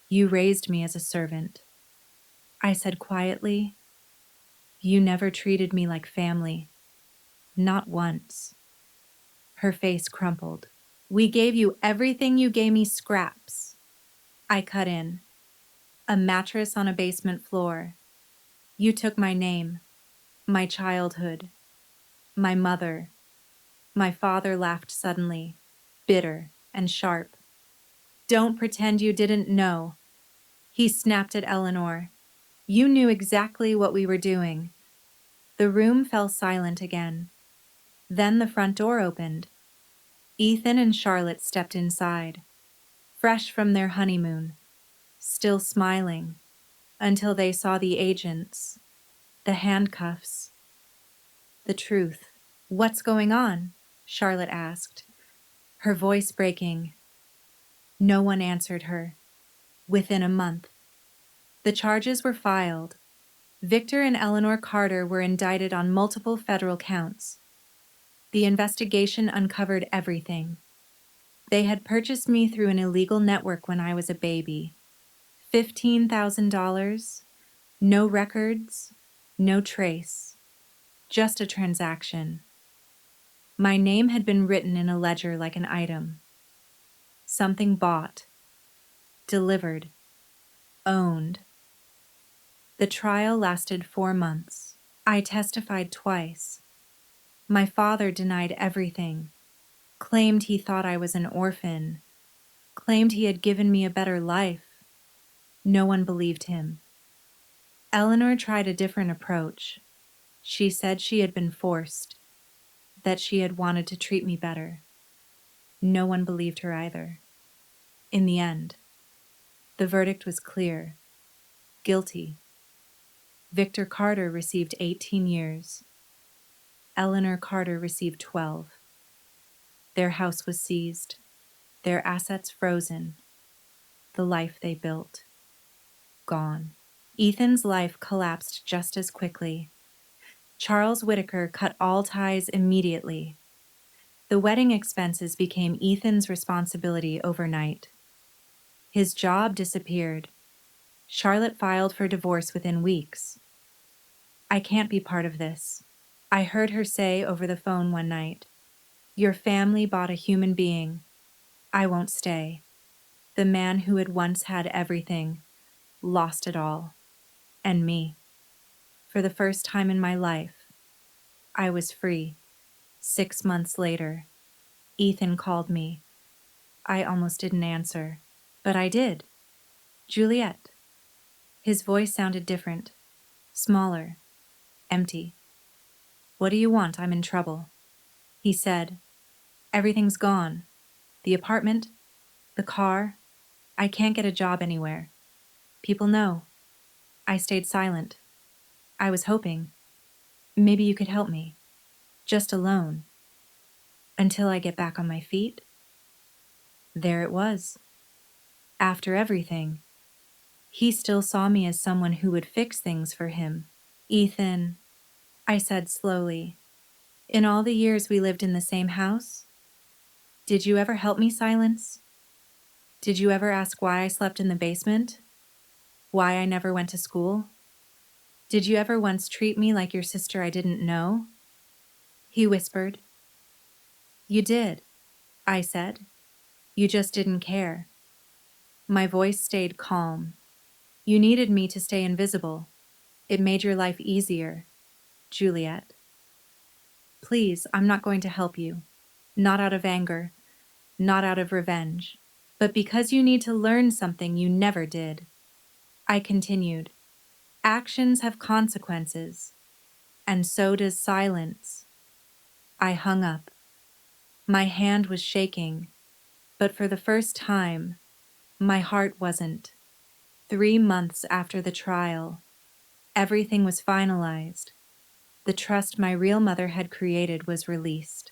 "You raised me as a servant," I said quietly. "You never treated me like family. Not once." Her face crumpled. "We gave you everything, you gave me scraps." I cut in. "A mattress on a basement floor. You took my name, my childhood, my mother." My father laughed suddenly, bitter and sharp. "Don't pretend you didn't know." He snapped at Eleanor. "You knew exactly what we were doing." The room fell silent again. Then the front door opened. Ethan and Charlotte stepped inside, fresh from their honeymoon, still smiling, until they saw the agents, the handcuffs, the truth. "What's going on?" Charlotte asked, her voice breaking. No one answered her. Within a month, the charges were filed. Victor and Eleanor Carter were indicted on multiple federal counts. The investigation uncovered everything. They had purchased me through an illegal network when I was a baby. $15,000, no records, no trace, just a transaction. My name had been written in a ledger like an item. Something bought, delivered, owned. The trial lasted 4 months. I testified twice. My father denied everything, claimed he thought I was an orphan, claimed he had given me a better life. No one believed him. Eleanor tried a different approach. She said she had been forced, that she had wanted to treat me better. No one believed her either. In the end, the verdict was clear: guilty. Victor Carter received 18 years. Eleanor Carter received 12. Their house was seized, their assets frozen, the life they built gone. Ethan's life collapsed just as quickly. Charles Whitaker cut all ties immediately. The wedding expenses became Ethan's responsibility overnight. His job disappeared. Charlotte filed for divorce within weeks. "I can't be part of this," I heard her say over the phone one night. "Your family bought a human being. I won't stay." The man who had once had everything lost it all. And me. For the first time in my life, I was free. 6 months later, Ethan called me. I almost didn't answer, but I did. "Juliet." His voice sounded different, smaller, empty. "What do you want? I'm in trouble." He said, "Everything's gone. The apartment, the car. I can't get a job anywhere. People know." I stayed silent. I was hoping, maybe you could help me. Just a loan. Until I get back on my feet. There it was. After everything, he still saw me as someone who would fix things for him. "Ethan," I said slowly, "in all the years we lived in the same house, did you ever help me silence? Did you ever ask why I slept in the basement? Why I never went to school? Did you ever once treat me like your sister I didn't know?" He whispered. "You did," I said. "You just didn't care." My voice stayed calm. "You needed me to stay invisible. It made your life easier, Juliet. Please, I'm not going to help you. Not out of anger, not out of revenge, but because you need to learn something you never did." I continued, "Actions have consequences, and so does silence." I hung up. My hand was shaking, but for the first time, my heart wasn't. 3 months after the trial, everything was finalized. The trust my real mother had created was released.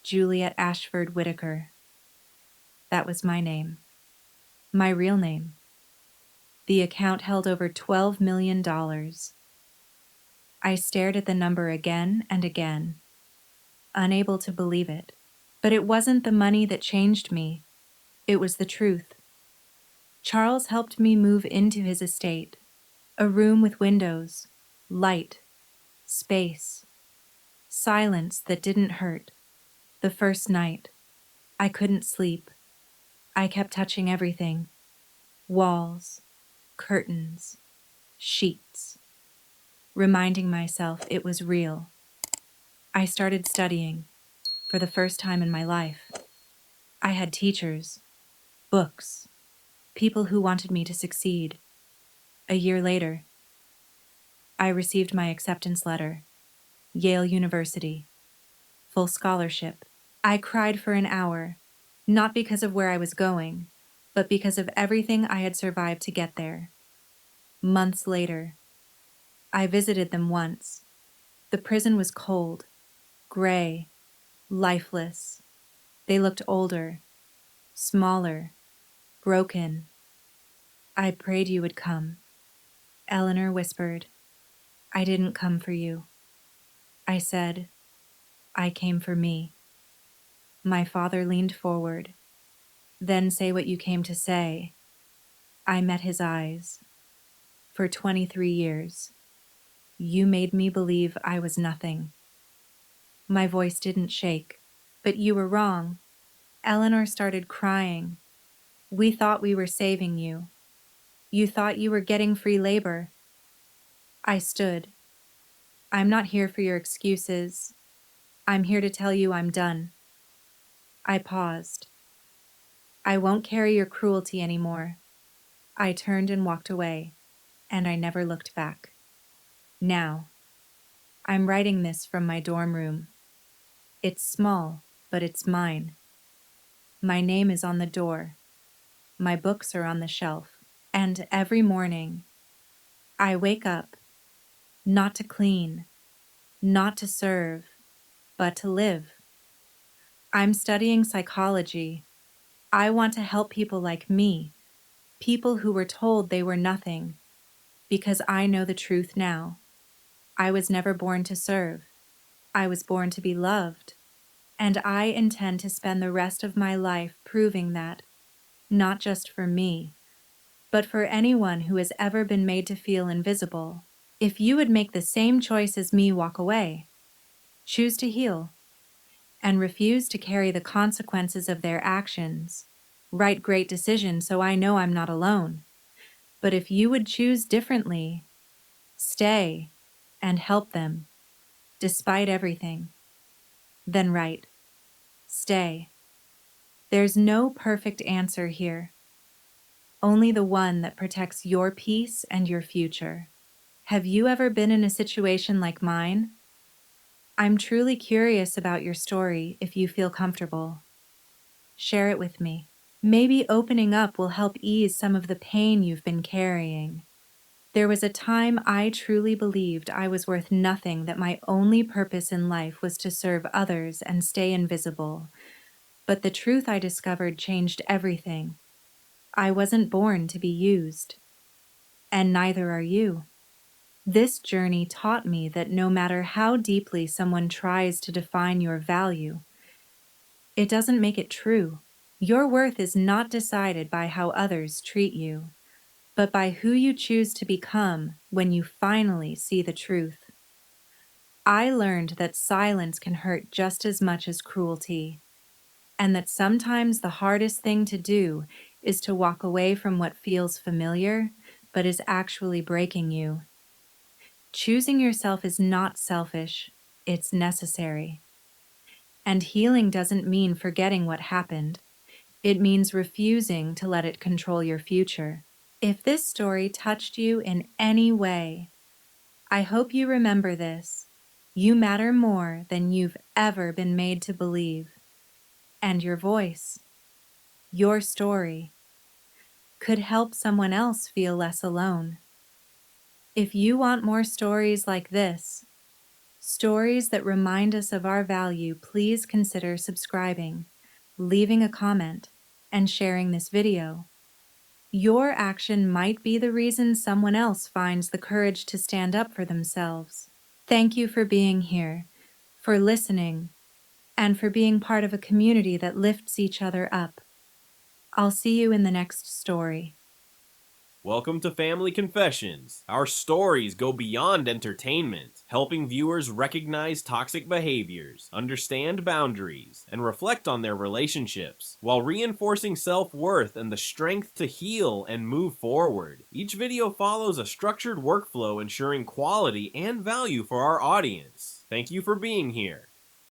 Juliet Ashford Whitaker. That was my name. My real name. The account held over $12 million. I stared at the number again and again, unable to believe it. But it wasn't the money that changed me. It was the truth. Charles helped me move into his estate, a room with windows, light, space, silence that didn't hurt. The first night, I couldn't sleep. I kept touching everything: walls, curtains, sheets, reminding myself it was real. I started studying for the first time in my life. I had teachers, books, people who wanted me to succeed. A year later, I received my acceptance letter, Yale University, full scholarship. I cried for an hour, not because of where I was going, but because of everything I had survived to get there. Months later, I visited them once. The prison was cold, gray, lifeless. They looked older, smaller, broken. I prayed you would come. Eleanor whispered, I didn't come for you. I said, I came for me. My father leaned forward. Then say what you came to say. I met his eyes. For 23 years, you made me believe I was nothing. My voice didn't shake. But you were wrong. Eleanor started crying. We thought we were saving you. You thought you were getting free labor. I stood. I'm not here for your excuses. I'm here to tell you I'm done. I paused. I won't carry your cruelty anymore. I turned and walked away, and I never looked back. Now, I'm writing this from my dorm room. It's small, but it's mine. My name is on the door. My books are on the shelf. And every morning, I wake up, not to clean, not to serve, but to live. I'm studying psychology. I want to help people like me, people who were told they were nothing, because I know the truth now. I was never born to serve. I was born to be loved. And I intend to spend the rest of my life proving that, not just for me, but for anyone who has ever been made to feel invisible. If you would make the same choice as me, walk away, choose to heal, and refuse to carry the consequences of their actions, write great decisions so I know I'm not alone. But if you would choose differently, stay and help them, despite everything, then write, stay. There's no perfect answer here, only the one that protects your peace and your future. Have you ever been in a situation like mine? I'm truly curious about your story if you feel comfortable. Share it with me. Maybe opening up will help ease some of the pain you've been carrying. There was a time I truly believed I was worth nothing, that my only purpose in life was to serve others and stay invisible. But the truth I discovered changed everything. I wasn't born to be used, and neither are you. This journey taught me that no matter how deeply someone tries to define your value, it doesn't make it true. Your worth is not decided by how others treat you, but by who you choose to become when you finally see the truth. I learned that silence can hurt just as much as cruelty, and that sometimes the hardest thing to do is to walk away from what feels familiar, but is actually breaking you. Choosing yourself is not selfish, it's necessary. And healing doesn't mean forgetting what happened. It means refusing to let it control your future. If this story touched you in any way, I hope you remember this. You matter more than you've ever been made to believe. And your story, could help someone else feel less alone. If you want more stories like this, stories that remind us of our value, please consider subscribing, leaving a comment, and sharing this video. Your action might be the reason someone else finds the courage to stand up for themselves. Thank you for being here, for listening, and for being part of a community that lifts each other up. I'll see you in the next story. Welcome to Family Confessions. Our stories go beyond entertainment, helping viewers recognize toxic behaviors, understand boundaries, and reflect on their relationships, while reinforcing self-worth and the strength to heal and move forward. Each video follows a structured workflow ensuring quality and value for our audience. Thank you for being here.